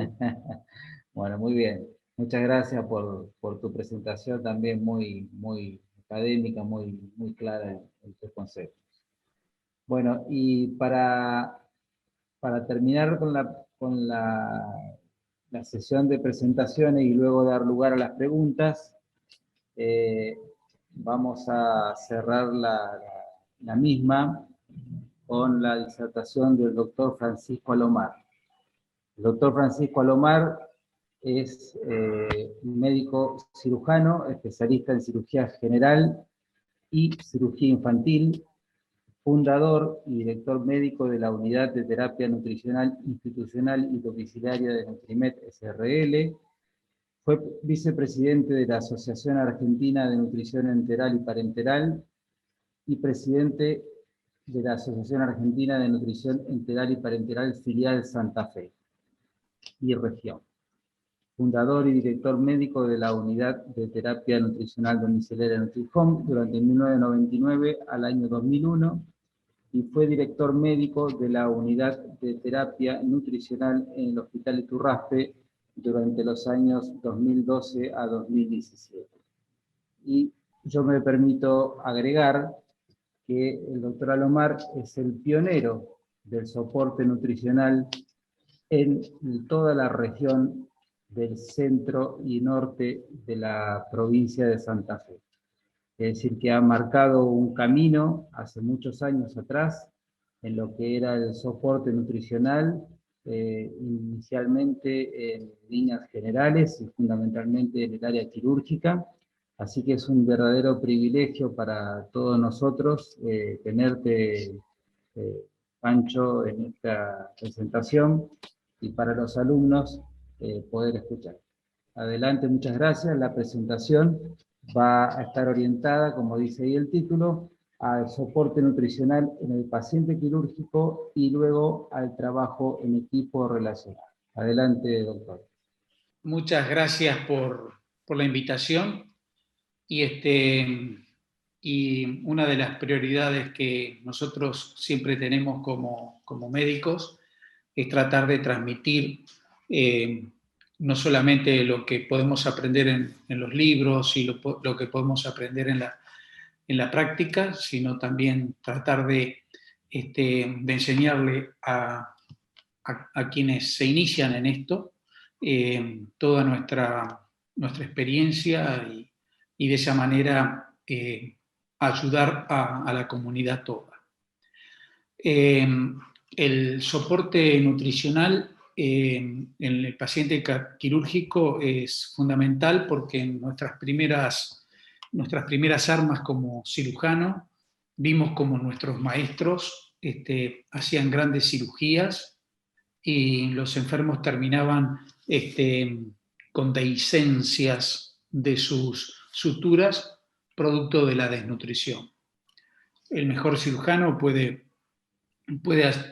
Bueno, muy bien. Muchas gracias por tu presentación también muy académica, muy clara en tus conceptos. Bueno, y para terminar la sesión de presentaciones y luego dar lugar a las preguntas, vamos a cerrar la misma con la disertación del doctor Francisco Alomar. El doctor Francisco Alomar es un médico cirujano, especialista en cirugía general y cirugía infantil, fundador y director médico de la Unidad de Terapia Nutricional Institucional y Domiciliaria de Nutrimed SRL. Fue vicepresidente de la Asociación Argentina de Nutrición Enteral y Parenteral y presidente de la Asociación Argentina de Nutrición Enteral y Parenteral Filial Santa Fe y Región. Fundador y director médico de la Unidad de Terapia Nutricional Domiciliaria NutriHome durante 1999 al año 2001, y fue director médico de la Unidad de Terapia Nutricional en el Hospital Iturraspe durante los años 2012 a 2017. Y yo me permito agregar que el doctor Alomar es el pionero del soporte nutricional en toda la región del centro y norte de la provincia de Santa Fe. Es decir, que ha marcado un camino hace muchos años atrás en lo que era el soporte nutricional, inicialmente en líneas generales y fundamentalmente en el área quirúrgica. Así que es un verdadero privilegio para todos nosotros tenerte, Pancho, en esta presentación, y para los alumnos poder escuchar. Adelante, muchas gracias. La presentación va a estar orientada, como dice ahí el título, al soporte nutricional en el paciente quirúrgico y luego al trabajo en equipo relacional. Adelante, doctor. Muchas gracias por la invitación. Y una de las prioridades que nosotros siempre tenemos como médicos es tratar de transmitir no solamente lo que podemos aprender en los libros y lo que podemos aprender en la práctica, sino también tratar de enseñarle a quienes se inician en esto toda nuestra experiencia y de esa manera ayudar a la comunidad toda. El soporte nutricional en el paciente quirúrgico es fundamental porque en nuestras primeras armas como cirujano vimos como nuestros maestros hacían grandes cirugías y los enfermos terminaban con dehiscencias de sus suturas producto de la desnutrición. El mejor cirujano puede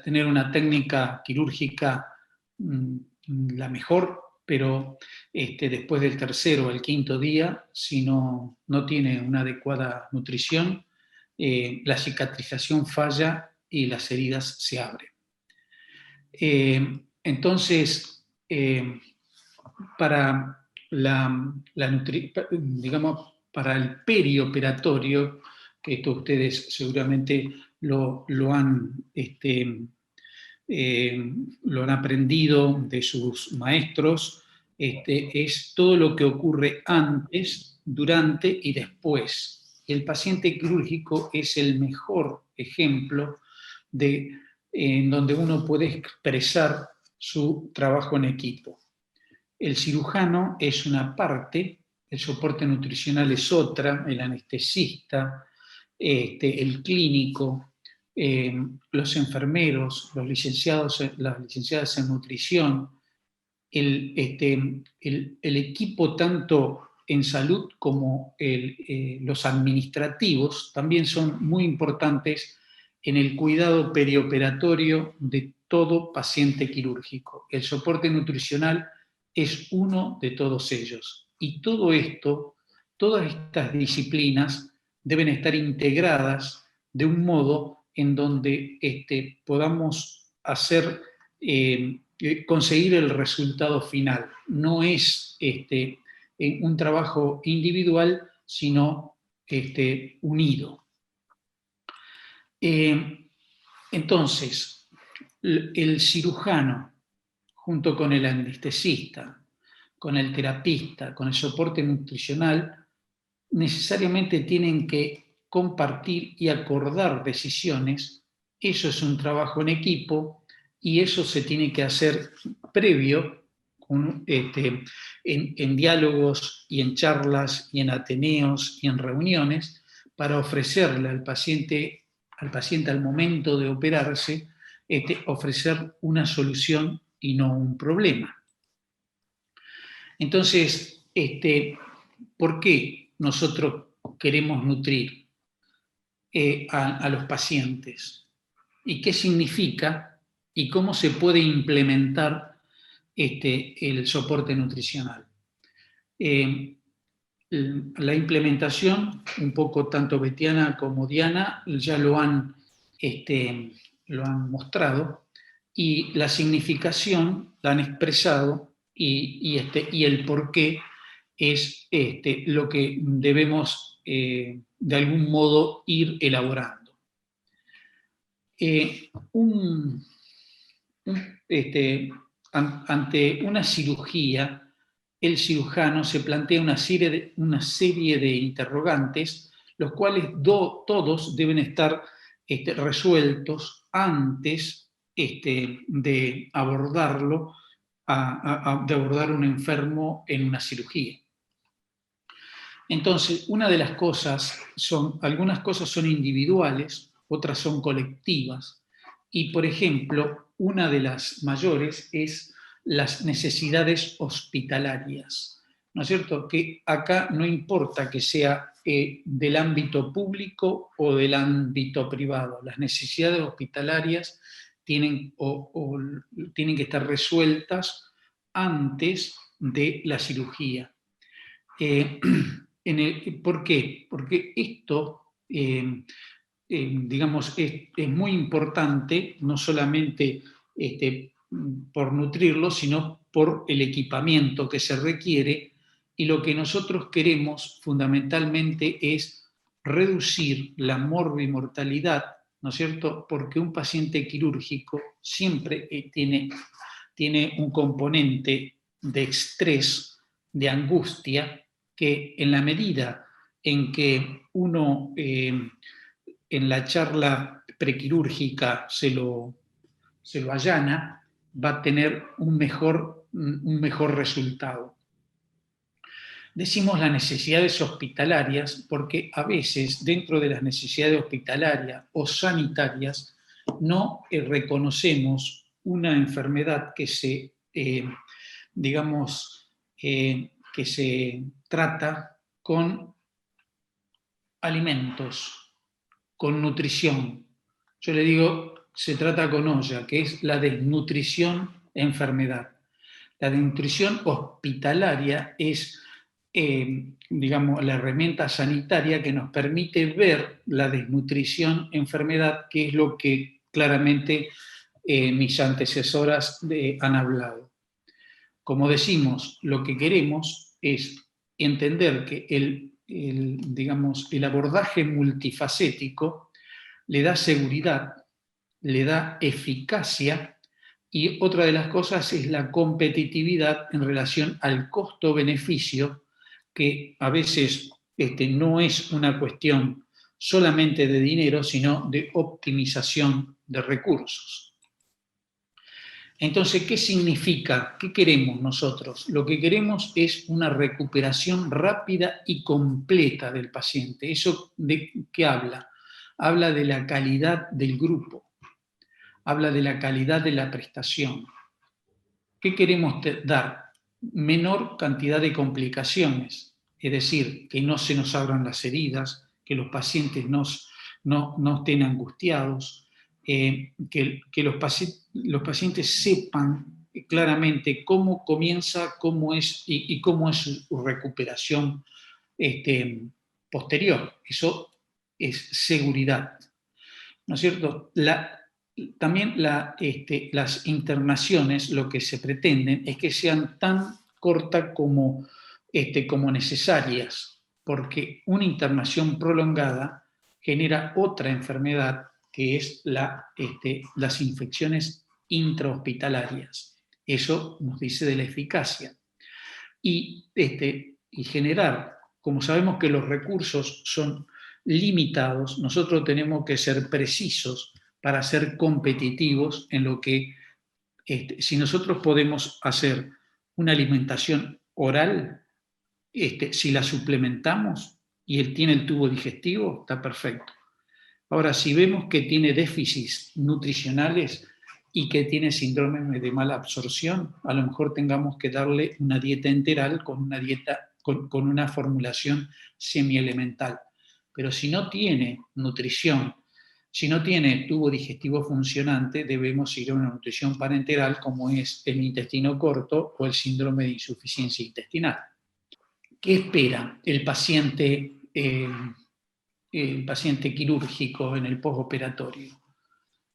tener una técnica quirúrgica la mejor, pero después del tercero o el quinto día, si no tiene una adecuada nutrición, la cicatrización falla y las heridas se abren. Entonces, para para el perioperatorio, que esto ustedes seguramente lo han aprendido de sus maestros, es todo lo que ocurre antes, durante y después. El paciente quirúrgico es el mejor ejemplo en donde uno puede expresar su trabajo en equipo. El cirujano es una parte, el soporte nutricional es otra, el anestesista, el clínico, los enfermeros, las licenciadas en nutrición, el equipo tanto en salud como los administrativos también son muy importantes en el cuidado perioperatorio de todo paciente quirúrgico. El soporte nutricional es uno de todos ellos. Y todo esto, todas estas disciplinas deben estar integradas de un modo en donde podamos conseguir el resultado final. No es un trabajo individual, sino unido. Entonces, el cirujano, junto con el anestesista, con el terapista, con el soporte nutricional, necesariamente tienen que compartir y acordar decisiones. Eso es un trabajo en equipo y eso se tiene que hacer previo en diálogos y en charlas y en ateneos y en reuniones para ofrecerle al paciente al momento de operarse, ofrecer una solución y no un problema. Entonces, ¿por qué nosotros queremos nutrir a los pacientes? ¿Y qué significa? ¿Y cómo se puede implementar el soporte nutricional? La implementación, un poco tanto Betiana como Diana ya lo han mostrado, y la significación la han expresado, y el por qué es lo que debemos de algún modo ir elaborando. Ante una cirugía, el cirujano se plantea una serie de interrogantes, los cuales todos deben estar resueltos antes de abordarlo, de abordar un enfermo en una cirugía. Entonces, algunas cosas son individuales, otras son colectivas, y por ejemplo, una de las mayores es las necesidades hospitalarias, ¿no es cierto? Que acá no importa que sea del ámbito público o del ámbito privado, las necesidades hospitalarias tienen que estar resueltas antes de la cirugía. ¿Por qué? Porque esto, digamos, es muy importante, no solamente por nutrirlo, sino por el equipamiento que se requiere, y lo que nosotros queremos fundamentalmente es reducir la morbimortalidad, ¿no es cierto? Porque un paciente quirúrgico siempre tiene un componente de estrés, de angustia, que en la medida en que uno en la charla prequirúrgica se lo allana, va a tener un mejor resultado. Decimos las necesidades hospitalarias porque a veces dentro de las necesidades hospitalarias o sanitarias no reconocemos una enfermedad que se trata con alimentos, con nutrición. Yo le digo, se trata con olla, que es la desnutrición enfermedad. La desnutrición hospitalaria es, la herramienta sanitaria que nos permite ver la desnutrición enfermedad, que es lo que claramente mis antecesoras han hablado. Como decimos, lo que queremos es entender que el abordaje multifacético le da seguridad, le da eficacia, y otra de las cosas es la competitividad en relación al costo-beneficio, que a veces no es una cuestión solamente de dinero, sino de optimización de recursos. Entonces, ¿qué significa? ¿Qué queremos nosotros? Lo que queremos es una recuperación rápida y completa del paciente. ¿Eso de qué habla? Habla de la calidad del grupo, habla de la calidad de la prestación. ¿Qué queremos dar? Menor cantidad de complicaciones, es decir, que no se nos abran las heridas, que los pacientes no estén angustiados, que los pacientes sepan claramente cómo comienza, cómo es y cómo es su recuperación posterior. Eso es seguridad, ¿no es cierto? también las internaciones, lo que se pretenden es que sean tan cortas como necesarias, porque una internación prolongada genera otra enfermedad que es las infecciones intrahospitalarias. Eso nos dice de la eficacia. Y generar, como sabemos que los recursos son limitados, nosotros tenemos que ser precisos para ser competitivos en lo que, si nosotros podemos hacer una alimentación oral, si la suplementamos y él tiene el tubo digestivo, está perfecto. Ahora, si vemos que tiene déficits nutricionales y que tiene síndrome de mala absorción, a lo mejor tengamos que darle una dieta enteral con una formulación semielemental. Pero si no tiene nutrición, si no tiene tubo digestivo funcionante, debemos ir a una nutrición parenteral como es el intestino corto o el síndrome de insuficiencia intestinal. ¿Qué espera el paciente quirúrgico en el postoperatorio?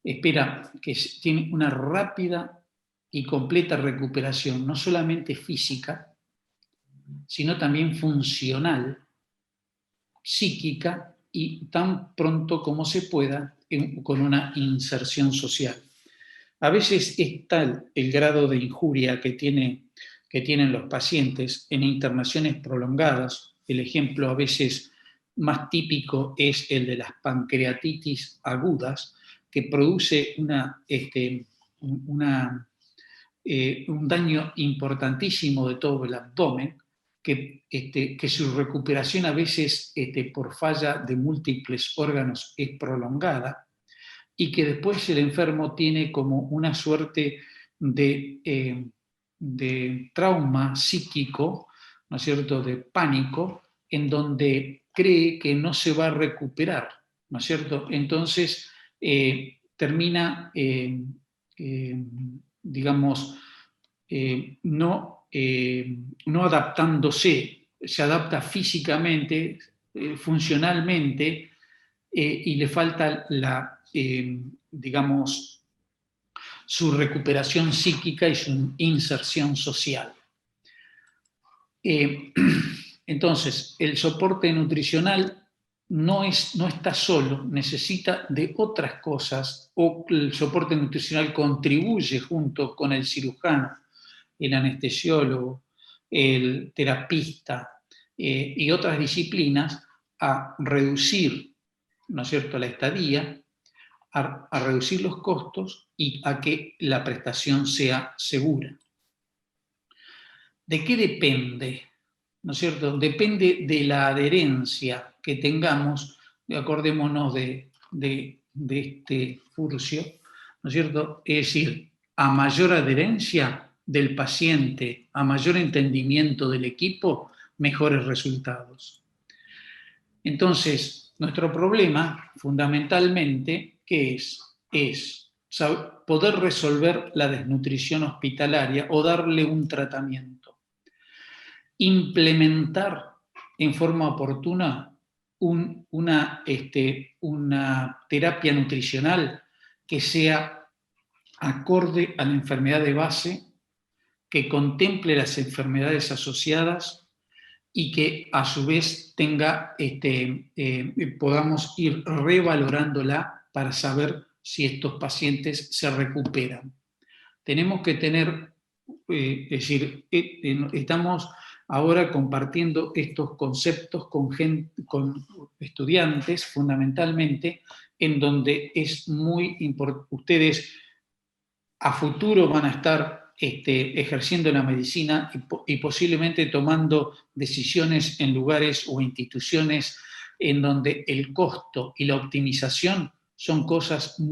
Espera que tiene una rápida y completa recuperación, no solamente física, sino también funcional, psíquica y tan pronto como se pueda con una inserción social. A veces es tal el grado de injuria que tienen los pacientes en internaciones prolongadas. El ejemplo a veces más típico es el de las pancreatitis agudas, que produce un daño importantísimo de todo el abdomen, que su recuperación a veces por falla de múltiples órganos es prolongada, y que después el enfermo tiene como una suerte de trauma psíquico, ¿no es cierto?, de pánico, en donde cree que no se va a recuperar, ¿no es cierto? Entonces termina, digamos, no adaptándose, se adapta físicamente, funcionalmente, y le falta digamos, su recuperación psíquica y su inserción social. Entonces, el soporte nutricional no está solo, necesita de otras cosas, o el soporte nutricional contribuye junto con el cirujano, el anestesiólogo, el terapista y otras disciplinas a reducir, ¿no es cierto?, la estadía, a reducir los costos y a que la prestación sea segura. ¿De qué depende? ¿No es cierto? Depende de la adherencia que tengamos, acordémonos de este Furcio, ¿no es cierto? Es decir, a mayor adherencia del paciente, a mayor entendimiento del equipo, mejores resultados. Entonces, nuestro problema, fundamentalmente, ¿qué es? Es poder resolver la desnutrición hospitalaria o darle un tratamiento. Implementar en forma oportuna una terapia nutricional que sea acorde a la enfermedad de base, que contemple las enfermedades asociadas y que a su vez podamos ir revalorándola para saber si estos pacientes se recuperan. Tenemos que tener, es decir, estamos ahora compartiendo estos conceptos con estudiantes fundamentalmente, en donde es muy importante, ustedes a futuro van a estar ejerciendo la medicina y posiblemente tomando decisiones en lugares o instituciones en donde el costo y la optimización son cosas,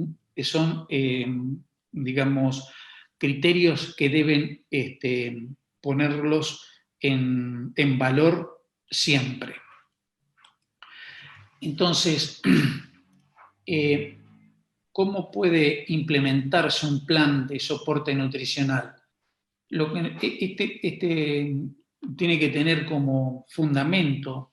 digamos, criterios que deben ponerlos en valor siempre. Entonces, ¿cómo puede implementarse un plan de soporte nutricional? Lo que tiene que tener como fundamento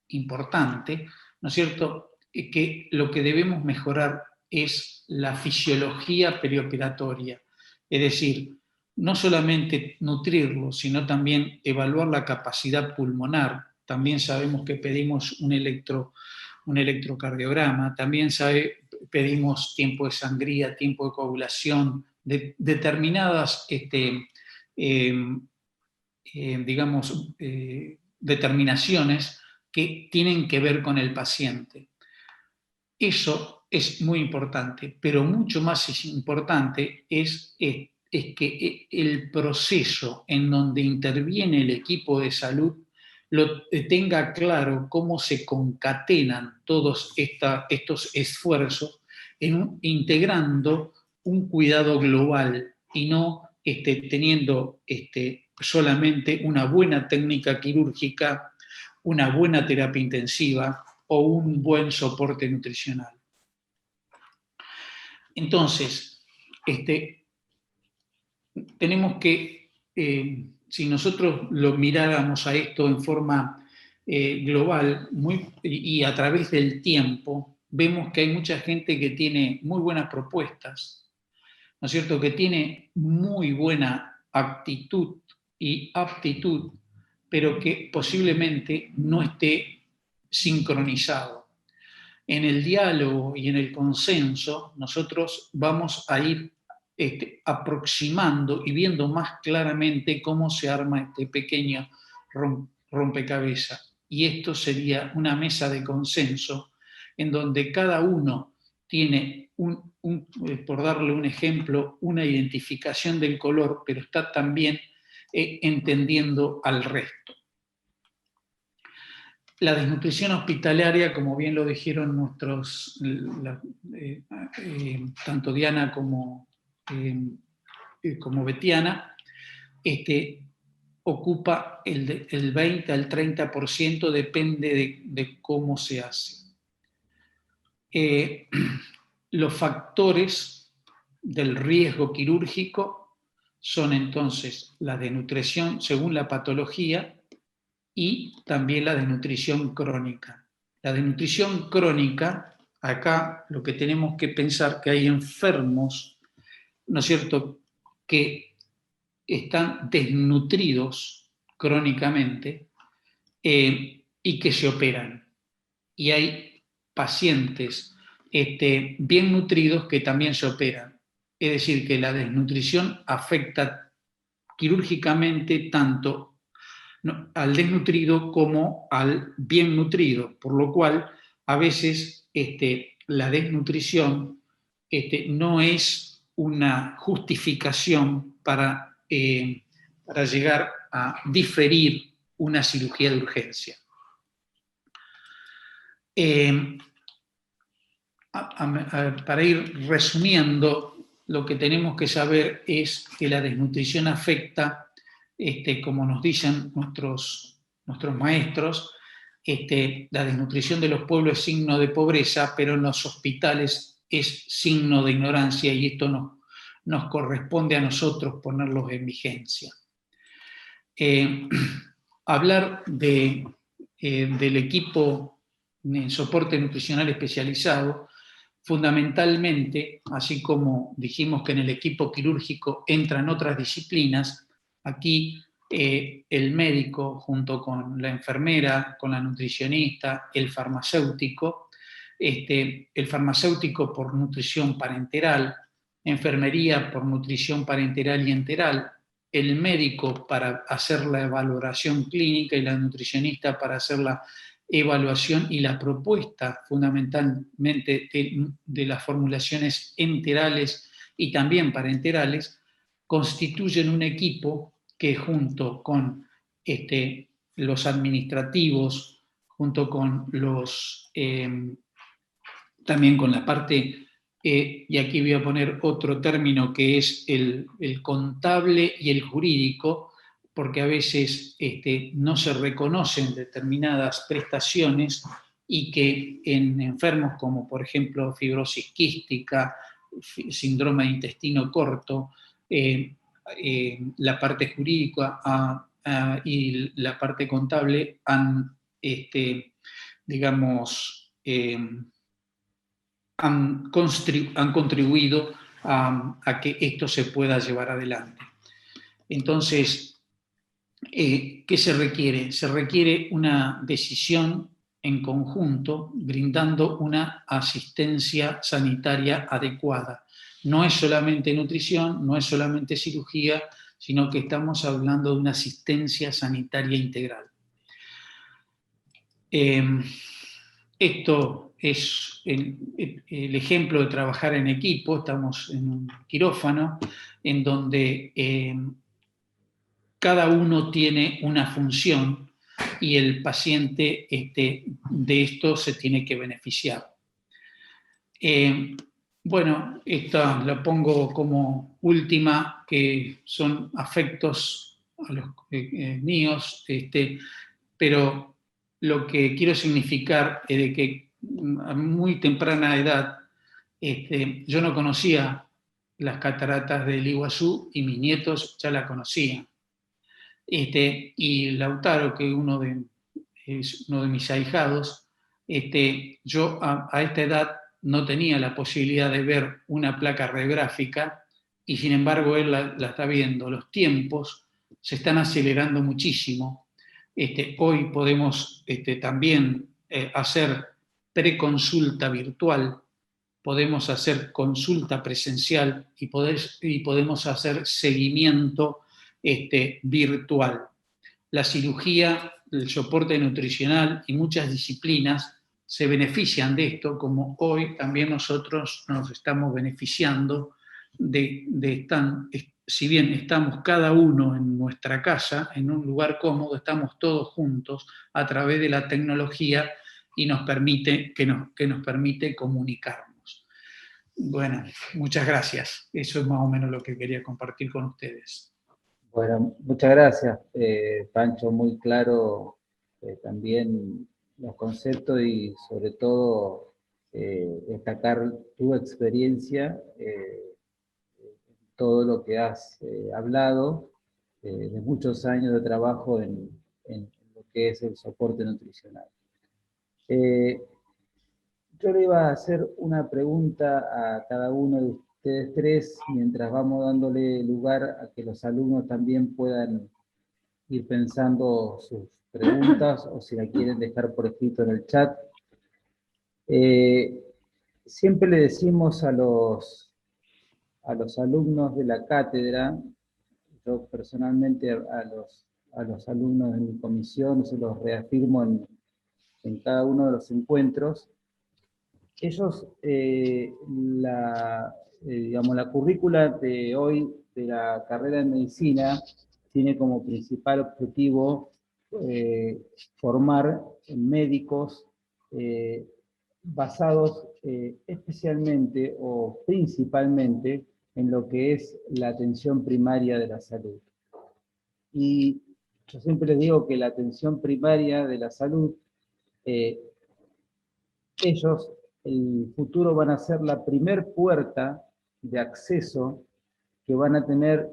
importante, ¿no es cierto?, que lo que debemos mejorar es la fisiología perioperatoria, es decir, no solamente nutrirlo, sino también evaluar la capacidad pulmonar. También sabemos que pedimos un electrocardiograma, también pedimos tiempo de sangría, tiempo de coagulación, determinadas determinaciones que tienen que ver con el paciente. Eso es muy importante, pero mucho más importante es que el proceso en donde interviene el equipo de salud tenga claro cómo se concatenan todos estos esfuerzos integrando un cuidado global y no teniendo solamente una buena técnica quirúrgica, una buena terapia intensiva o un buen soporte nutricional. Entonces, tenemos que, si nosotros lo miráramos a esto en forma global y a través del tiempo, vemos que hay mucha gente que tiene muy buenas propuestas, ¿no es cierto?, que tiene muy buena actitud y aptitud, pero que posiblemente no esté sincronizado. En el diálogo y en el consenso, nosotros vamos a ir aproximando y viendo más claramente cómo se arma este pequeño rompecabezas. Y esto sería una mesa de consenso en donde cada uno tiene, por darle un ejemplo, una identificación del color, pero está también entendiendo al resto. La desnutrición hospitalaria, como bien lo dijeron tanto Diana como Betiana, ocupa el 20 al 30%, depende de cómo se hace. Los factores del riesgo quirúrgico son entonces la desnutrición según la patología y también la desnutrición crónica. La desnutrición crónica, acá lo que tenemos que pensar que hay enfermos, ¿no es cierto?, que están desnutridos crónicamente y que se operan. Y hay pacientes bien nutridos que también se operan. Es decir, que la desnutrición afecta quirúrgicamente tanto al desnutrido como al bien nutrido, por lo cual a veces la desnutrición no es una justificación para llegar a diferir una cirugía de urgencia. Para ir resumiendo, lo que tenemos que saber es que la desnutrición afecta, como nos dicen nuestros maestros, la desnutrición de los pueblos es signo de pobreza, pero en los hospitales es signo de ignorancia, y esto nos corresponde a nosotros ponerlos en vigencia. Hablar del equipo de soporte nutricional especializado, fundamentalmente, así como dijimos que en el equipo quirúrgico entran otras disciplinas, aquí el médico junto con la enfermera, con la nutricionista, el farmacéutico por nutrición parenteral, enfermería por nutrición parenteral y enteral, el médico para hacer la evaluación clínica y la nutricionista para hacer la evaluación y la propuesta fundamentalmente de las formulaciones enterales y también parenterales, constituyen un equipo que junto con los administrativos, junto con también con la parte, y aquí voy a poner otro término que es el contable y el jurídico, porque a veces no se reconocen determinadas prestaciones y que en enfermos como por ejemplo fibrosis quística, síndrome de intestino corto, la parte jurídica y la parte contable han, han contribuido a que esto se pueda llevar adelante. Entonces, ¿qué se requiere? Se requiere una decisión en conjunto, brindando una asistencia sanitaria adecuada. No es solamente nutrición, no es solamente cirugía, sino que estamos hablando de una asistencia sanitaria integral. Esto es el ejemplo de trabajar en equipo. Estamos en un quirófano en donde cada uno tiene una función y el paciente de esto se tiene que beneficiar. Bueno, esta la pongo como última, que son afectos a los míos, pero lo que quiero significar es de que a muy temprana edad yo no conocía las cataratas del Iguazú y mis nietos ya la conocían. Y Lautaro, que es uno de mis ahijados, yo a esta edad no tenía la posibilidad de ver una placa radiográfica y sin embargo él la está viendo. Los tiempos se están acelerando muchísimo. Hoy podemos también hacer preconsulta virtual, podemos hacer consulta presencial y podemos hacer seguimiento virtual. La cirugía, el soporte nutricional y muchas disciplinas se benefician de esto, como hoy también nosotros nos estamos beneficiando si bien estamos cada uno en nuestra casa, en un lugar cómodo, estamos todos juntos a través de la tecnología y que nos permite comunicarnos. Bueno, muchas gracias. Eso es más o menos lo que quería compartir con ustedes. Bueno, muchas gracias, Pancho, muy claro también los conceptos y sobre todo destacar tu experiencia, todo lo que has hablado, de muchos años de trabajo en lo que es el soporte nutricional. Yo le iba a hacer una pregunta a cada uno de ustedes tres, mientras vamos dándole lugar a que los alumnos también puedan ir pensando sus preguntas, o si la quieren dejar por escrito en el chat. Siempre le decimos a los alumnos de la cátedra, yo personalmente a los alumnos de mi comisión se los reafirmo en cada uno de los encuentros. Ellos, digamos, la currícula de hoy de la carrera de medicina tiene como principal objetivo formar médicos basados especialmente o principalmente en lo que es la atención primaria de la salud. Y yo siempre les digo que la atención primaria de la salud, ellos en el futuro van a ser la primer puerta de acceso que van a tener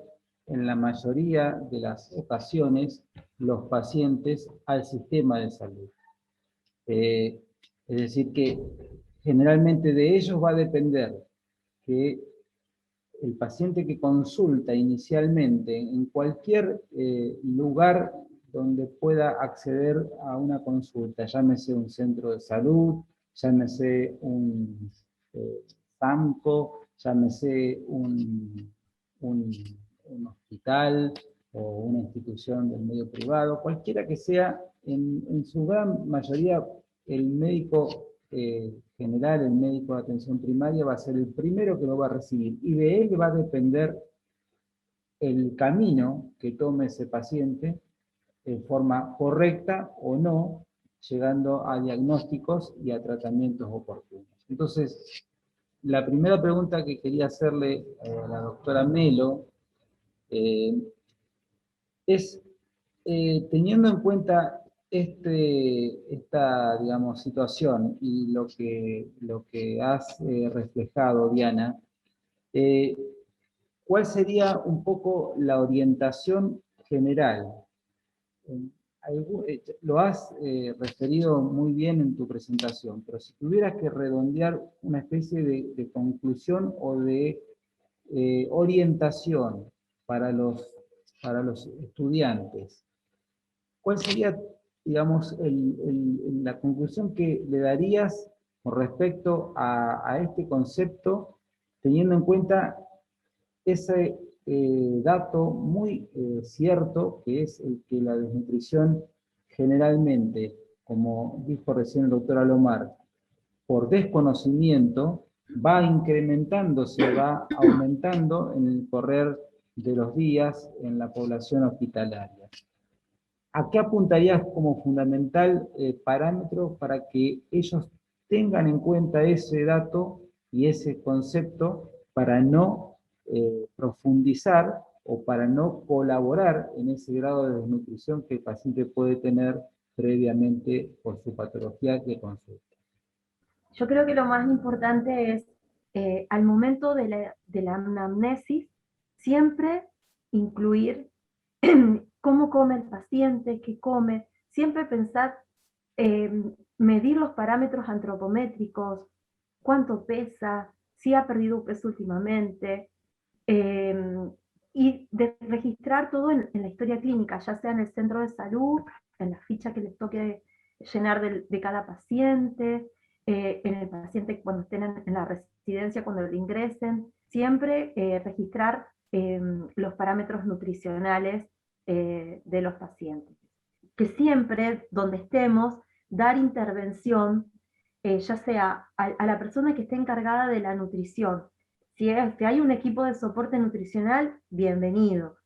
en la mayoría de las ocasiones los pacientes al sistema de salud. Es decir, que generalmente de ellos va a depender que el paciente que consulta inicialmente en cualquier lugar donde pueda acceder a una consulta, llámese un centro de salud, llámese un banco, llámese un hospital o una institución del medio privado, cualquiera que sea, en su gran mayoría el médico general, el médico de atención primaria va a ser el primero que lo va a recibir, y de él va a depender el camino que tome ese paciente en forma correcta o no, llegando a diagnósticos y a tratamientos oportunos. Entonces, la primera pregunta que quería hacerle a la doctora Melo es, teniendo en cuenta esta, digamos, situación y lo que has reflejado, Diana, ¿cuál sería un poco la orientación general lo has referido muy bien en tu presentación, pero si tuvieras que redondear una especie de conclusión o de orientación para los estudiantes, ¿cuál sería, digamos, la conclusión que le darías con respecto a este concepto, teniendo en cuenta ese dato muy cierto, que es el que la desnutrición generalmente, como dijo recién el doctor Alomar, por desconocimiento, va incrementándose, va aumentando en el correr de los días en la población hospitalaria? ¿A qué apuntarías como fundamental parámetro para que ellos tengan en cuenta ese dato y ese concepto para no profundizar o para no colaborar en ese grado de desnutrición que el paciente puede tener previamente por su patología que consulta? Yo creo que lo más importante es, al momento de la anamnesis, siempre incluir cómo come el paciente, qué come, siempre pensar, medir los parámetros antropométricos, cuánto pesa, si ha perdido peso últimamente, y de registrar todo en la historia clínica, ya sea en el centro de salud, en la ficha que les toque llenar de cada paciente, en el paciente cuando estén en la residencia, cuando le ingresen, siempre registrar los parámetros nutricionales de los pacientes. Que siempre, donde estemos, dar intervención, ya sea a la persona que esté encargada de la nutrición. Si hay un equipo de soporte nutricional, bienvenido.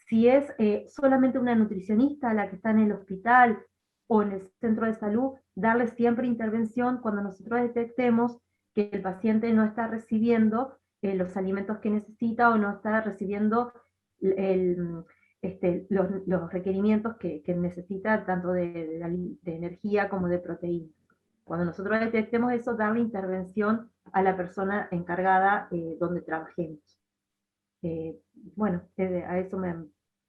Si es solamente una nutricionista la que está en el hospital o en el centro de salud, darle siempre intervención cuando nosotros detectemos que el paciente no está recibiendo los alimentos que necesita o no está recibiendo los requerimientos que necesita tanto de energía como de proteína. Cuando nosotros detectemos eso, darle intervención a la persona encargada donde trabajemos. Bueno, a eso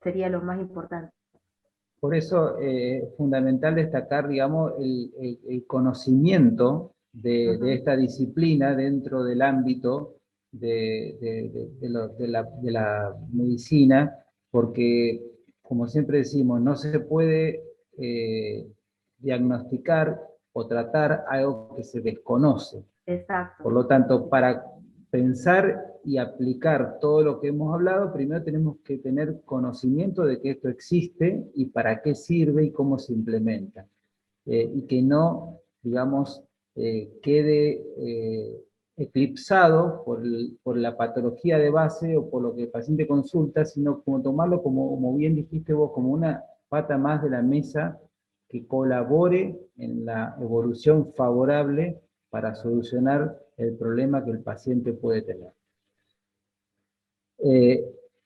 sería lo más importante. Por eso es fundamental destacar, digamos, el conocimiento de esta disciplina dentro del ámbito de la medicina, porque, como siempre decimos, no se puede diagnosticar o tratar algo que se desconoce. Exacto. Por lo tanto, para pensar y aplicar todo lo que hemos hablado, primero tenemos que tener conocimiento de que esto existe y para qué sirve y cómo se implementa. Y que no, digamos, quede eclipsado por la patología de base o por lo que el paciente consulta, sino como tomarlo, como bien dijiste vos, como una pata más de la mesa que colabore en la evolución favorable para solucionar el problema que el paciente puede tener.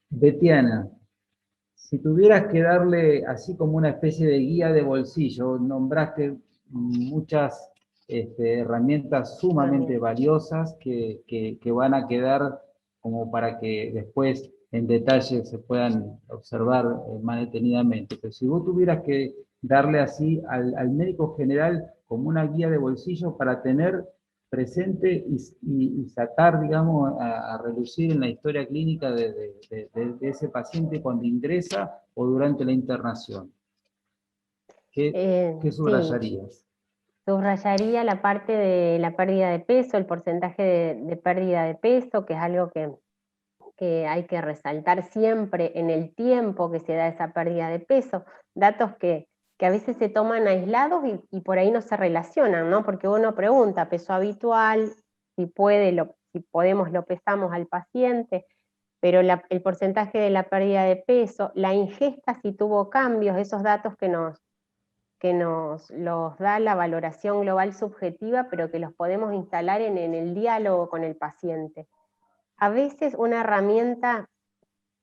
Betiana, si tuvieras que darle así como una especie de guía de bolsillo, nombraste muchas herramientas sumamente valiosas que van a quedar como para que después en detalle se puedan observar más detenidamente. Pero si vos tuvieras que darle así al médico general como una guía de bolsillo para tener presente y sacar, digamos, a relucir en la historia clínica de ese paciente cuando ingresa o durante la internación. ¿Qué subrayarías? Sí. Subrayaría la parte de la pérdida de peso, el porcentaje de pérdida de peso, que es algo que hay que resaltar siempre en el tiempo que se da esa pérdida de peso. Datos que a veces se toman aislados y por ahí no se relacionan, ¿no? Porque uno pregunta, peso habitual, si podemos lo pesamos al paciente, pero el porcentaje de la pérdida de peso, la ingesta si tuvo cambios, esos datos que nos los da la valoración global subjetiva, pero que los podemos instalar en el diálogo con el paciente. A veces una herramienta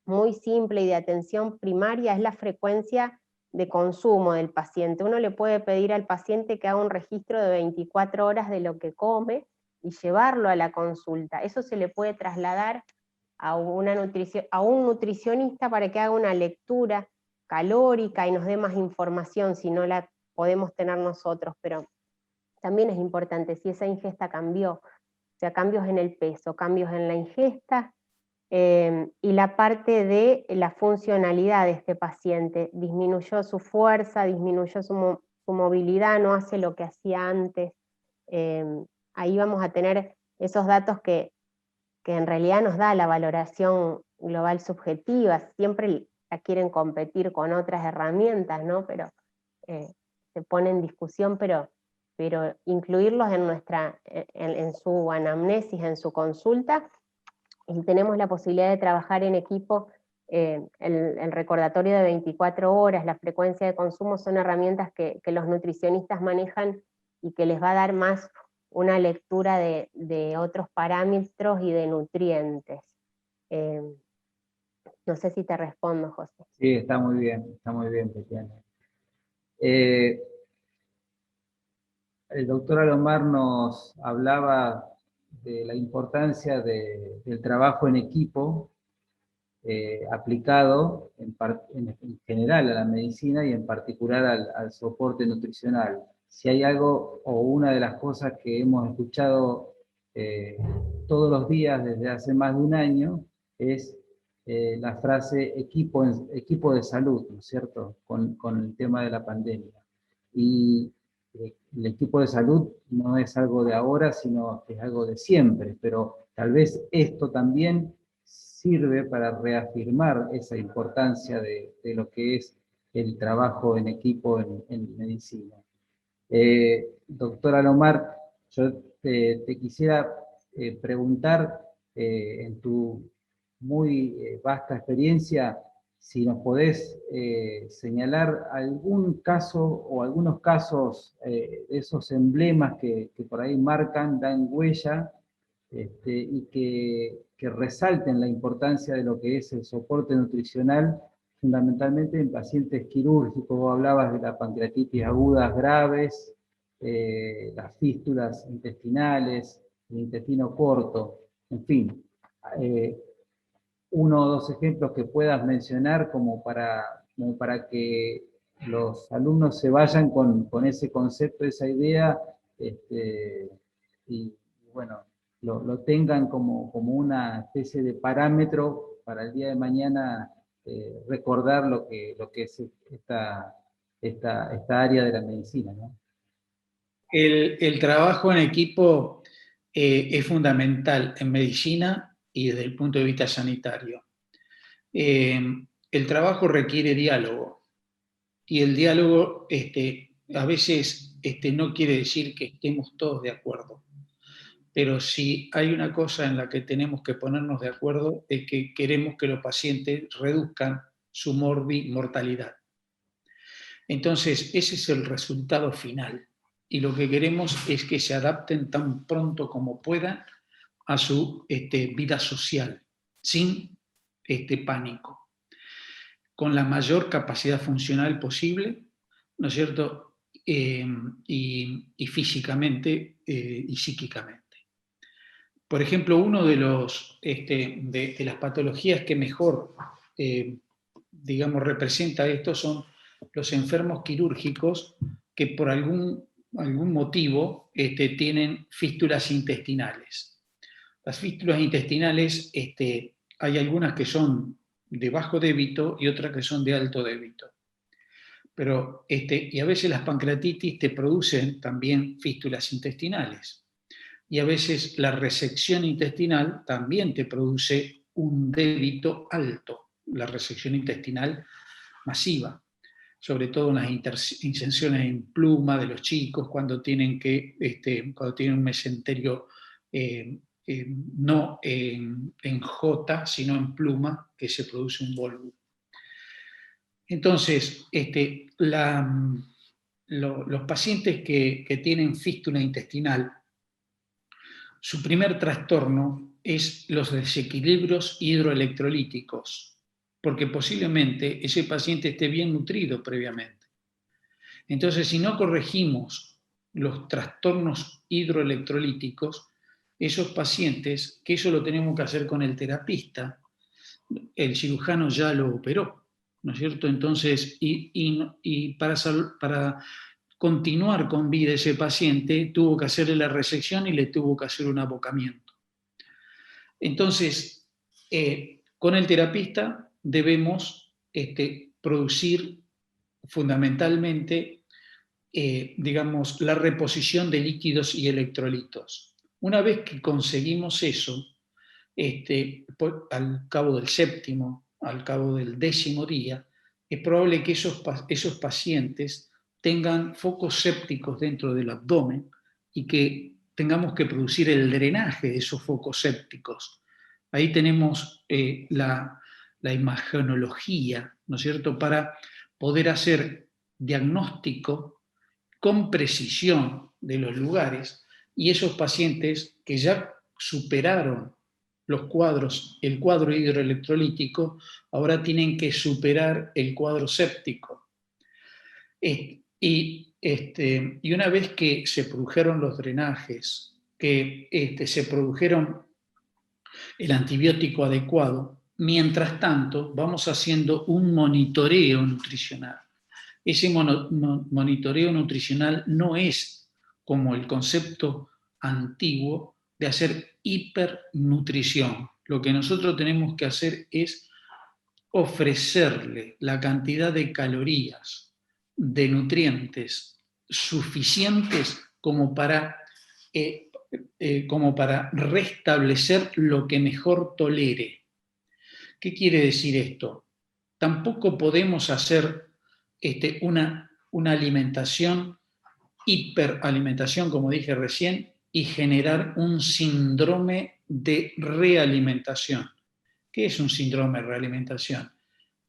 muy simple y de atención primaria es la frecuencia de consumo del paciente. Uno le puede pedir al paciente que haga un registro de 24 horas de lo que come y llevarlo a la consulta. Eso se le puede trasladar a un nutricionista para que haga una lectura calórica y nos dé más información si no la podemos tener nosotros, pero también es importante si esa ingesta cambió, o sea, cambios en el peso, cambios en la ingesta, y la parte de la funcionalidad de este paciente, disminuyó su fuerza, disminuyó su movilidad, no hace lo que hacía antes. Ahí vamos a tener esos datos que en realidad nos da la valoración global subjetiva. Siempre la quieren competir con otras herramientas, ¿no? Pero se pone en discusión, pero incluirlos en su anamnesis, en su consulta, y tenemos la posibilidad de trabajar en equipo. El recordatorio de 24 horas, la frecuencia de consumo, son herramientas que los nutricionistas manejan y que les va a dar más una lectura de otros parámetros y de nutrientes. No sé si te respondo, José. Sí, está muy bien, Tatiana. El doctor Alomar nos hablaba de la importancia del trabajo en equipo, aplicado en general a la medicina y en particular al soporte nutricional. Si hay algo o una de las cosas que hemos escuchado todos los días desde hace más de un año es la frase equipo de salud, ¿no es cierto?, con el tema de la pandemia. Y el equipo de salud no es algo de ahora, sino que es algo de siempre, pero tal vez esto también sirve para reafirmar esa importancia de lo que es el trabajo en equipo en medicina. Doctor Alomar, yo te quisiera preguntar, en tu muy vasta experiencia, si nos podés señalar algún caso o algunos casos de esos emblemas que por ahí marcan, dan huella, y que resalten la importancia de lo que es el soporte nutricional, fundamentalmente en pacientes quirúrgicos. Vos hablabas de la pancreatitis agudas graves, las fístulas intestinales, el intestino corto, en fin. Uno o dos ejemplos que puedas mencionar como para que los alumnos se vayan con ese concepto, esa idea, y bueno, lo tengan como una especie de parámetro para el día de mañana, recordar lo que es esta área de la medicina, ¿no? El trabajo en equipo es fundamental en medicina y desde el punto de vista sanitario. El trabajo requiere diálogo, y el diálogo a veces no quiere decir que estemos todos de acuerdo, pero si hay una cosa en la que tenemos que ponernos de acuerdo es que queremos que los pacientes reduzcan su mortalidad. Entonces, ese es el resultado final, y lo que queremos es que se adapten tan pronto como puedan a su vida social, sin pánico, con la mayor capacidad funcional posible, ¿no es cierto?, y físicamente y psíquicamente. Por ejemplo, uno de las patologías que mejor, digamos, representa esto son los enfermos quirúrgicos que por algún motivo tienen fístulas intestinales. Las fístulas intestinales, hay algunas que son de bajo débito y otras que son de alto débito. Pero, y a veces las pancreatitis te producen también fístulas intestinales. Y a veces la resección intestinal también te produce un débito alto, la resección intestinal masiva, sobre todo en las inserciones en pluma de los chicos, cuando tienen un mesenterio no en J, sino en pluma, que se produce un volvo. Entonces, los pacientes que tienen fístula intestinal, su primer trastorno es los desequilibrios hidroelectrolíticos, porque posiblemente ese paciente esté bien nutrido previamente. Entonces, si no corregimos los trastornos hidroelectrolíticos, esos pacientes, que eso lo tenemos que hacer con el terapista, el cirujano ya lo operó, ¿no es cierto? Entonces, y para continuar con vida ese paciente, tuvo que hacerle la resección y le tuvo que hacer un abocamiento. Entonces, con el terapista debemos producir fundamentalmente, digamos, la reposición de líquidos y electrolitos. Una vez que conseguimos eso, al cabo del 7º, al cabo del 10º día, es probable que esos pacientes tengan focos sépticos dentro del abdomen y que tengamos que producir el drenaje de esos focos sépticos. Ahí tenemos la imagenología, ¿no es cierto?, para poder hacer diagnóstico con precisión de los lugares, y esos pacientes que ya superaron el cuadro hidroelectrolítico, ahora tienen que superar el cuadro séptico. Y una vez que se produjeron los drenajes, que se produjeron el antibiótico adecuado, mientras tanto vamos haciendo un monitoreo nutricional. Ese monitoreo nutricional no es como el concepto antiguo de hacer hipernutrición. Lo que nosotros tenemos que hacer es ofrecerle la cantidad de calorías, de nutrientes suficientes como para restablecer lo que mejor tolere. ¿Qué quiere decir esto? Tampoco podemos hacer una alimentación, hiperalimentación, como dije recién, y generar un síndrome de realimentación. ¿Qué es un síndrome de realimentación?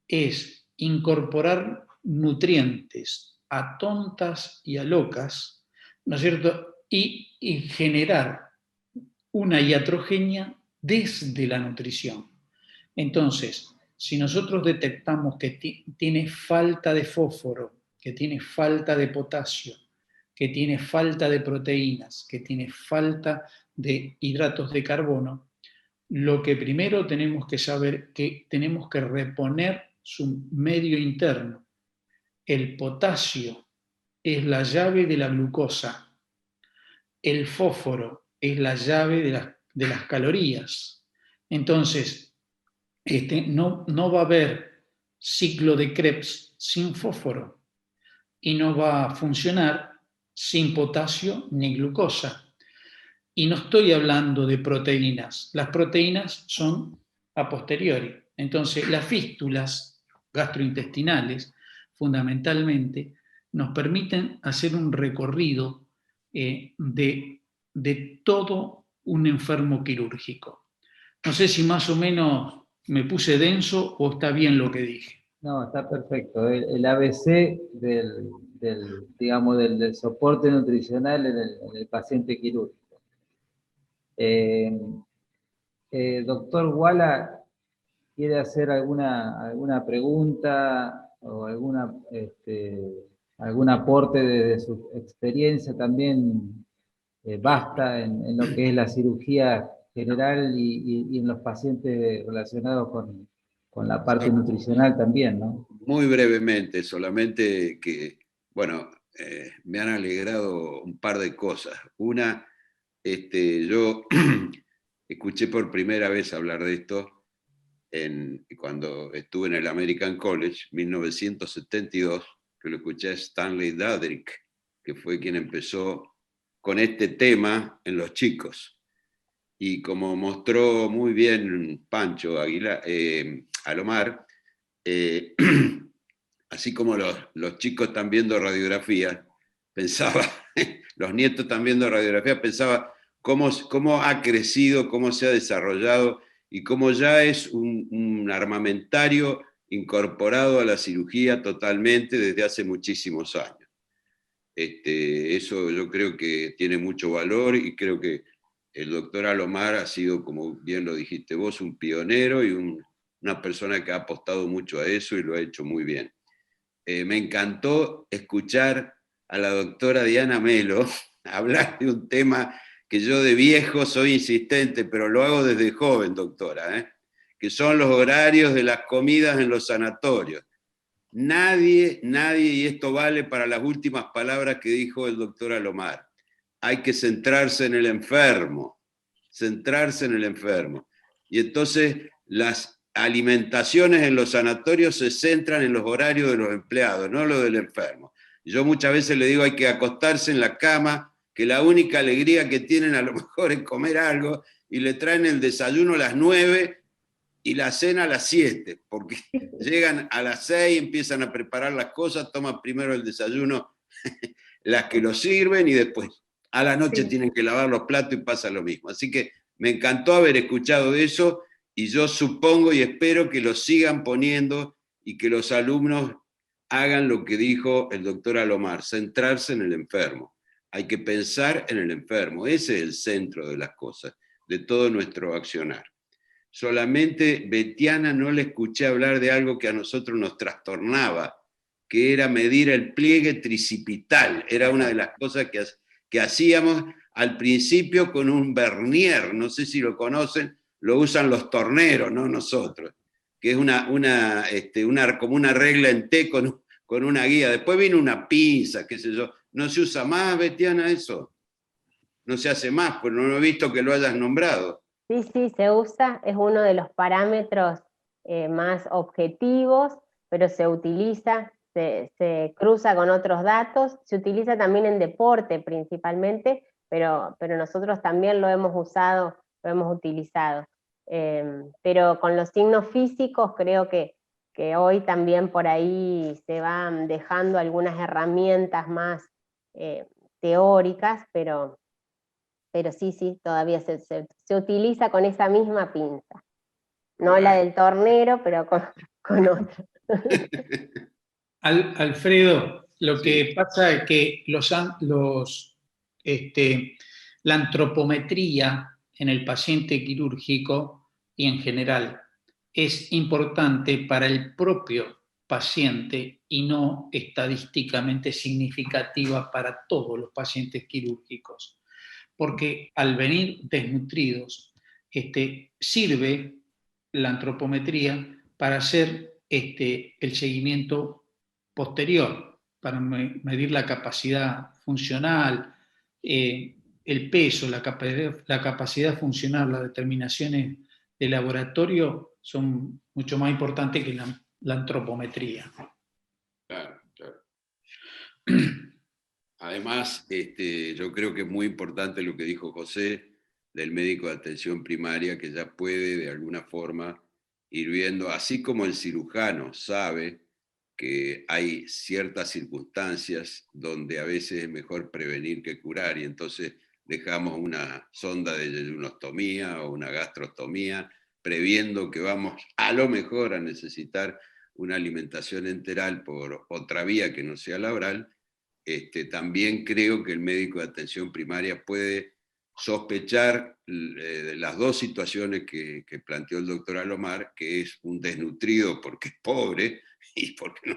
Es incorporar nutrientes a tontas y a locas, ¿no es cierto?, y generar una iatrogenia desde la nutrición. Entonces, si nosotros detectamos que tiene falta de fósforo, que tiene falta de potasio, que tiene falta de proteínas, que tiene falta de hidratos de carbono, lo que primero tenemos que saber es que tenemos que reponer su medio interno. El potasio es la llave de la glucosa, el fósforo es la llave de las calorías. Entonces, no va a haber ciclo de Krebs sin fósforo y no va a funcionar sin potasio ni glucosa. Y no estoy hablando de proteínas. Las proteínas son a posteriori. Entonces, las fístulas gastrointestinales, fundamentalmente, nos permiten hacer un recorrido de todo un enfermo quirúrgico. No sé si más o menos me puse denso o está bien lo que dije. No, está perfecto. El ABC del soporte nutricional en el paciente quirúrgico. Doctor Wala, ¿quiere hacer alguna pregunta o algún aporte de su experiencia también vasta en lo que es la cirugía general y en los pacientes relacionados con la parte nutricional también, ¿no? Muy brevemente, solamente que, bueno, me han alegrado un par de cosas. Una, yo escuché por primera vez hablar de esto cuando estuve en el American College, 1972, que lo escuché a Stanley Dadrick, que fue quien empezó con este tema en los chicos. Y como mostró muy bien Pancho Alomar, así como los chicos están viendo radiografía, pensaba, los nietos están viendo radiografía, pensaba cómo ha crecido, cómo se ha desarrollado y cómo ya es un armamentario incorporado a la cirugía totalmente desde hace muchísimos años. Eso yo creo que tiene mucho valor y creo que el doctor Alomar ha sido, como bien lo dijiste vos, un pionero y una persona que ha apostado mucho a eso y lo ha hecho muy bien. Me encantó escuchar a la doctora Diana Melo hablar de un tema que yo de viejo soy insistente, pero lo hago desde joven, doctora, que son los horarios de las comidas en los sanatorios. nadie, y esto vale para las últimas palabras que dijo el doctor Alomar, hay que centrarse en el enfermo, centrarse en el enfermo. Y entonces las alimentaciones en los sanatorios se centran en los horarios de los empleados, no los del enfermo. Yo muchas veces le digo hay que acostarse en la cama, que la única alegría que tienen a lo mejor es comer algo, y le traen el desayuno a las 9 y la cena a las 7, porque llegan a las 6, empiezan a preparar las cosas, toman primero el desayuno las que lo sirven y después a la noche tienen que lavar los platos y pasa lo mismo. Así que me encantó haber escuchado de eso y yo supongo y espero que lo sigan poniendo y que los alumnos hagan lo que dijo el doctor Alomar, centrarse en el enfermo. Hay que pensar en el enfermo, ese es el centro de las cosas, de todo nuestro accionar. Solamente Betiana no le escuché hablar de algo que a nosotros nos trastornaba, que era medir el pliegue tricipital. Era una de las cosas que hacíamos al principio con un vernier, no sé si lo conocen, lo usan los torneros, no nosotros, que es como una regla en T con una guía. Después vino una pinza, qué sé yo. ¿No se usa más, Betiana, eso? No se hace más, pues no he visto que lo hayas nombrado. Sí, sí, se usa, es uno de los parámetros más objetivos, pero se utiliza, se cruza con otros datos, se utiliza también en deporte principalmente, pero nosotros también lo hemos usado, lo hemos utilizado. Pero con los signos físicos creo que hoy también por ahí se van dejando algunas herramientas más teóricas, pero sí, todavía se utiliza con esa misma pinza. No la del tornero, pero con otra. Alfredo, lo que pasa es que la antropometría en el paciente quirúrgico y en general es importante para el propio paciente y no estadísticamente significativa para todos los pacientes quirúrgicos. Porque al venir desnutridos, sirve la antropometría para hacer el seguimiento posterior, para medir la capacidad funcional, el peso, la capacidad funcional, las determinaciones de laboratorio son mucho más importantes que la antropometría. Claro, claro. Además, yo creo que es muy importante lo que dijo José del médico de atención primaria, que ya puede de alguna forma ir viendo, así como el cirujano sabe que hay ciertas circunstancias donde a veces es mejor prevenir que curar, y entonces dejamos una sonda de yeyunostomía o una gastrostomía, previendo que vamos a lo mejor a necesitar una alimentación enteral por otra vía que no sea la oral. También creo que el médico de atención primaria puede sospechar de las dos situaciones que planteó el doctor Alomar, que es un desnutrido porque es pobre y porque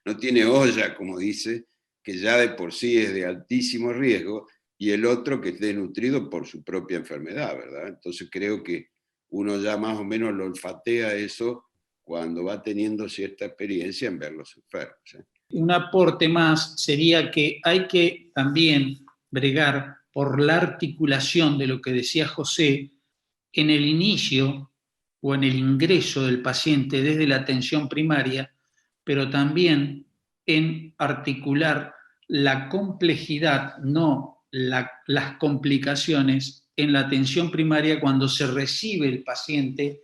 no tiene olla, como dice, que ya de por sí es de altísimo riesgo, y el otro que es desnutrido por su propia enfermedad, ¿verdad? Entonces creo que uno ya más o menos lo olfatea eso cuando va teniendo cierta experiencia en ver los enfermos, ¿eh? Un aporte más sería que hay que también bregar por la articulación de lo que decía José en el inicio o en el ingreso del paciente desde la atención primaria, pero también en articular la complejidad, no las complicaciones en la atención primaria cuando se recibe el paciente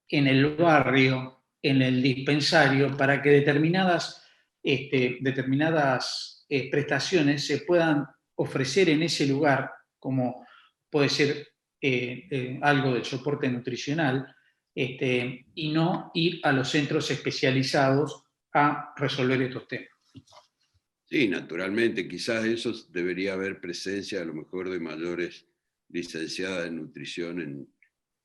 en el barrio, en el dispensario, para que determinadas prestaciones se puedan ofrecer en ese lugar, como puede ser algo del soporte nutricional, y no ir a los centros especializados a resolver estos temas. Sí, naturalmente, quizás eso debería haber presencia a lo mejor de mayores licenciadas en nutrición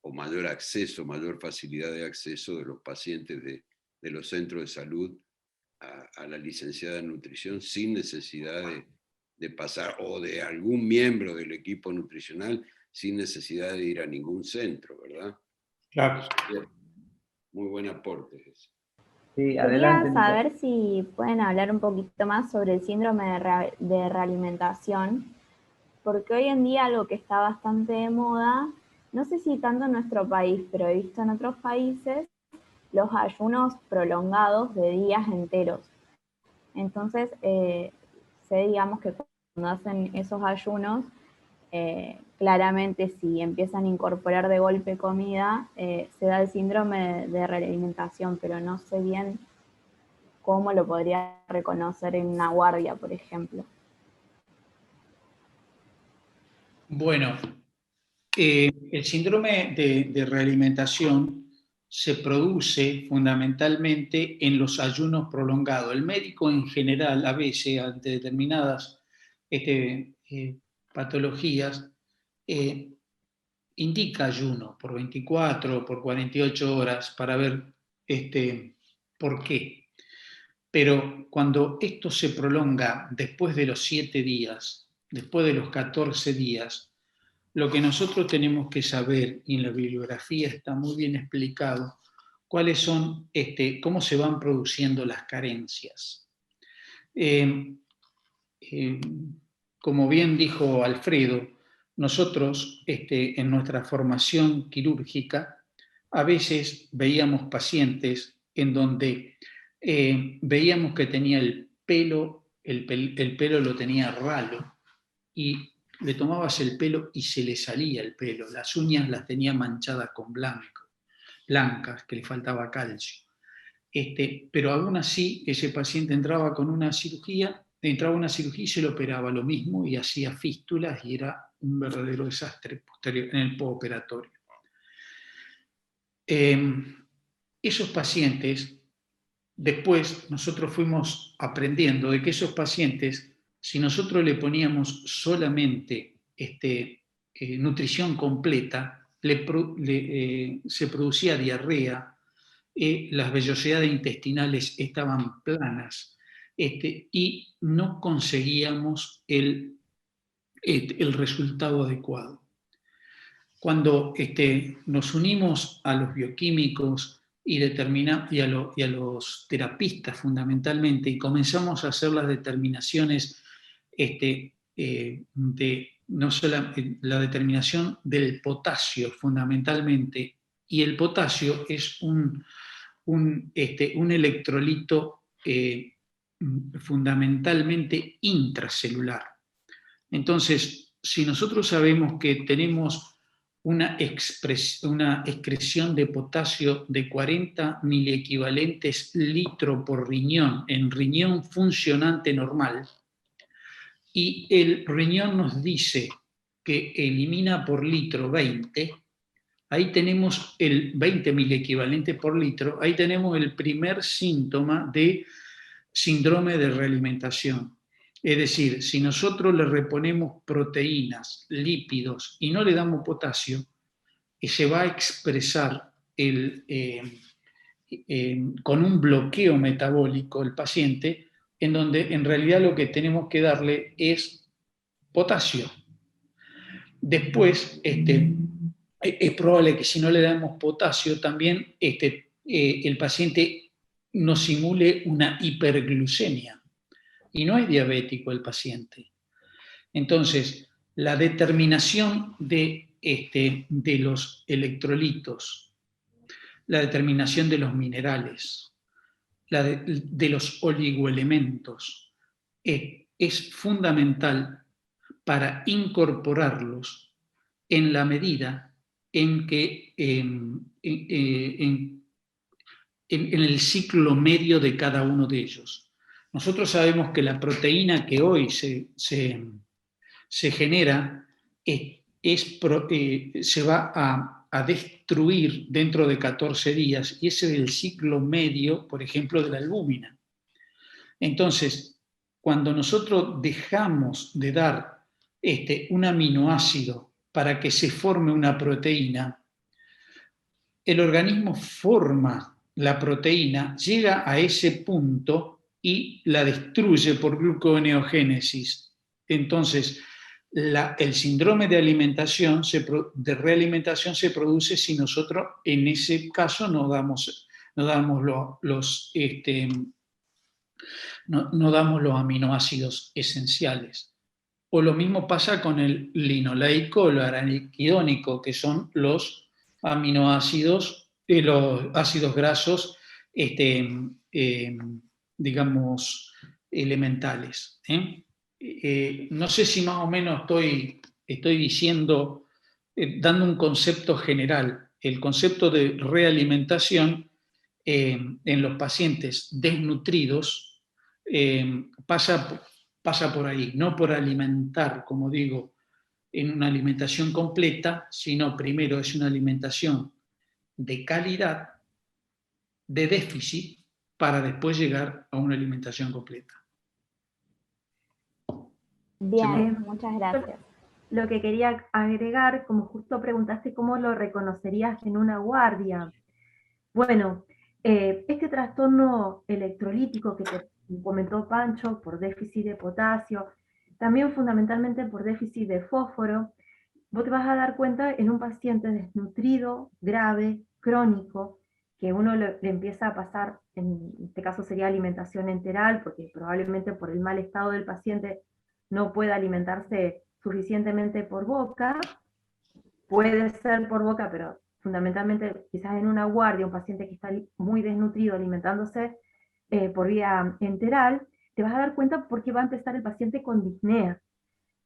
o mayor acceso, mayor facilidad de acceso de los pacientes de los centros de salud a la licenciada en nutrición sin necesidad de pasar, o de algún miembro del equipo nutricional sin necesidad de ir a ningún centro, ¿verdad? Claro. Muy buen aporte ese. Sí, Quería adelante, Nico. saber si pueden hablar un poquito más sobre el síndrome de realimentación, porque hoy en día algo que está bastante de moda, no sé si tanto en nuestro país, pero he visto en otros países, los ayunos prolongados de días enteros. Entonces, sé, digamos, que cuando hacen esos ayunos, claramente si empiezan a incorporar de golpe comida, se da el síndrome de realimentación, pero no sé bien cómo lo podría reconocer en una guardia, por ejemplo. Bueno, el síndrome de realimentación se produce fundamentalmente en los ayunos prolongados. El médico en general, a veces, ante determinadas patologías, indica ayuno por 24 o por 48 horas para ver por qué. Pero cuando esto se prolonga después de los 7 días, después de los 14 días, lo que nosotros tenemos que saber, y en la bibliografía está muy bien explicado, cuáles son, cómo se van produciendo las carencias. Como bien dijo Alfredo, nosotros en nuestra formación quirúrgica a veces veíamos pacientes en donde veíamos que tenía el pelo lo tenía ralo y le tomabas el pelo y se le salía el pelo, las uñas las tenía manchadas con blancas, que le faltaba calcio. Pero aún así ese paciente entraba a una cirugía y se lo operaba lo mismo y hacía fístulas y era un verdadero desastre posterior en el postoperatorio. Esos pacientes, después nosotros fuimos aprendiendo de que esos pacientes, si nosotros le poníamos solamente nutrición completa, se producía diarrea, las vellosidades intestinales estaban planas y no conseguíamos el resultado adecuado. Cuando nos unimos a los bioquímicos y a los terapistas fundamentalmente y comenzamos a hacer las determinaciones no solo la determinación del potasio fundamentalmente, y el potasio es un electrolito fundamentalmente intracelular. Entonces, si nosotros sabemos que tenemos una excreción de potasio de 40 miliequivalentes litro por riñón, en riñón funcionante normal, y el riñón nos dice que elimina por litro 20, ahí tenemos el 20 miliequivalente por litro, ahí tenemos el primer síntoma de síndrome de realimentación. Es decir, si nosotros le reponemos proteínas, lípidos y no le damos potasio, se va a expresar con un bloqueo metabólico el paciente, en donde en realidad lo que tenemos que darle es potasio. Después, es probable que si no le damos potasio, también el paciente nos simule una hiperglucemia. Y no es diabético el paciente. Entonces, la determinación de los electrolitos, la determinación de los minerales, de los oligoelementos, es fundamental para incorporarlos en la medida en que en el ciclo medio de cada uno de ellos. Nosotros sabemos que la proteína que hoy se genera se va a destruir dentro de 14 días, y ese es el ciclo medio, por ejemplo, de la albúmina. Entonces, cuando nosotros dejamos de dar un aminoácido para que se forme una proteína, el organismo forma la proteína, llega a ese punto y la destruye por gluconeogénesis. Entonces, el síndrome de realimentación se produce si nosotros en ese caso no damos no damos no damos los aminoácidos esenciales. O lo mismo pasa con el linoleico o el araquidónico, que son los aminoácidos, los ácidos grasos, digamos, elementales. No sé si más o menos estoy diciendo, dando un concepto general. El concepto de realimentación en los pacientes desnutridos pasa por ahí, no por alimentar, como digo, en una alimentación completa, sino primero es una alimentación de calidad, de déficit, para después llegar a una alimentación completa. Bien, muchas gracias. Lo que quería agregar, como justo preguntaste, ¿cómo lo reconocerías en una guardia? Bueno, este trastorno electrolítico que te comentó Pancho, por déficit de potasio, también fundamentalmente por déficit de fósforo, vos te vas a dar cuenta en un paciente desnutrido, grave, crónico, que uno le empieza a pasar, en este caso sería alimentación enteral, porque probablemente por el mal estado del paciente no pueda alimentarse suficientemente por boca, puede ser por boca, pero fundamentalmente quizás en una guardia, un paciente que está muy desnutrido alimentándose por vía enteral, te vas a dar cuenta porque va a empezar el paciente con disnea,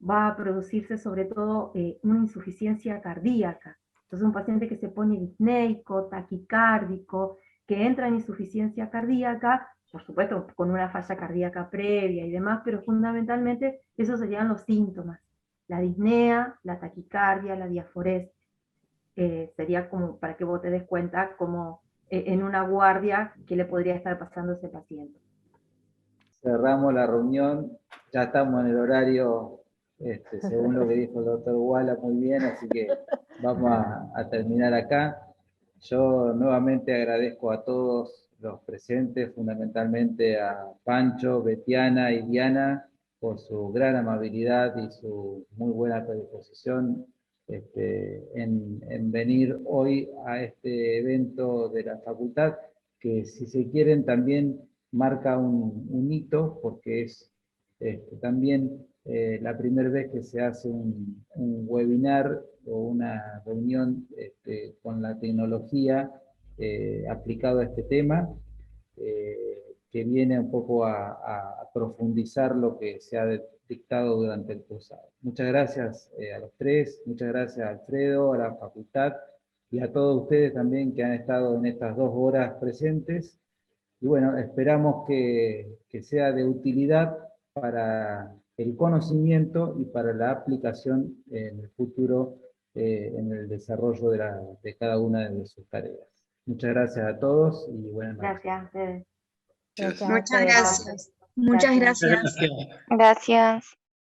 va a producirse sobre todo una insuficiencia cardíaca. Entonces un paciente que se pone disneico, taquicárdico, que entra en insuficiencia cardíaca, por supuesto con una falla cardíaca previa y demás, pero fundamentalmente esos serían los síntomas. La disnea, la taquicardia, la diaforesis. Sería como para que vos te des cuenta como en una guardia qué le podría estar pasando a ese paciente. Cerramos la reunión, ya estamos en el horario, según lo que dijo el doctor Wala, muy bien, así que vamos a terminar acá. Yo nuevamente agradezco a todos los presentes, fundamentalmente a Pancho, Betiana y Diana, por su gran amabilidad y su muy buena predisposición en venir hoy a este evento de la facultad, que si se quieren también marca un hito, porque es también la primera vez que se hace un webinar o una reunión con la tecnología aplicado a este tema, que viene un poco a profundizar lo que se ha dictado durante el cursado. Muchas gracias a los tres, muchas gracias a Alfredo, a la facultad y a todos ustedes también que han estado en estas 2 horas presentes. Y bueno, esperamos que sea de utilidad para el conocimiento y para la aplicación en el futuro en el desarrollo de cada una de sus tareas. Muchas gracias a todos y buenas noches. Gracias a ustedes. Gracias a Muchas ustedes. gracias. Muchas gracias. Gracias. Gracias.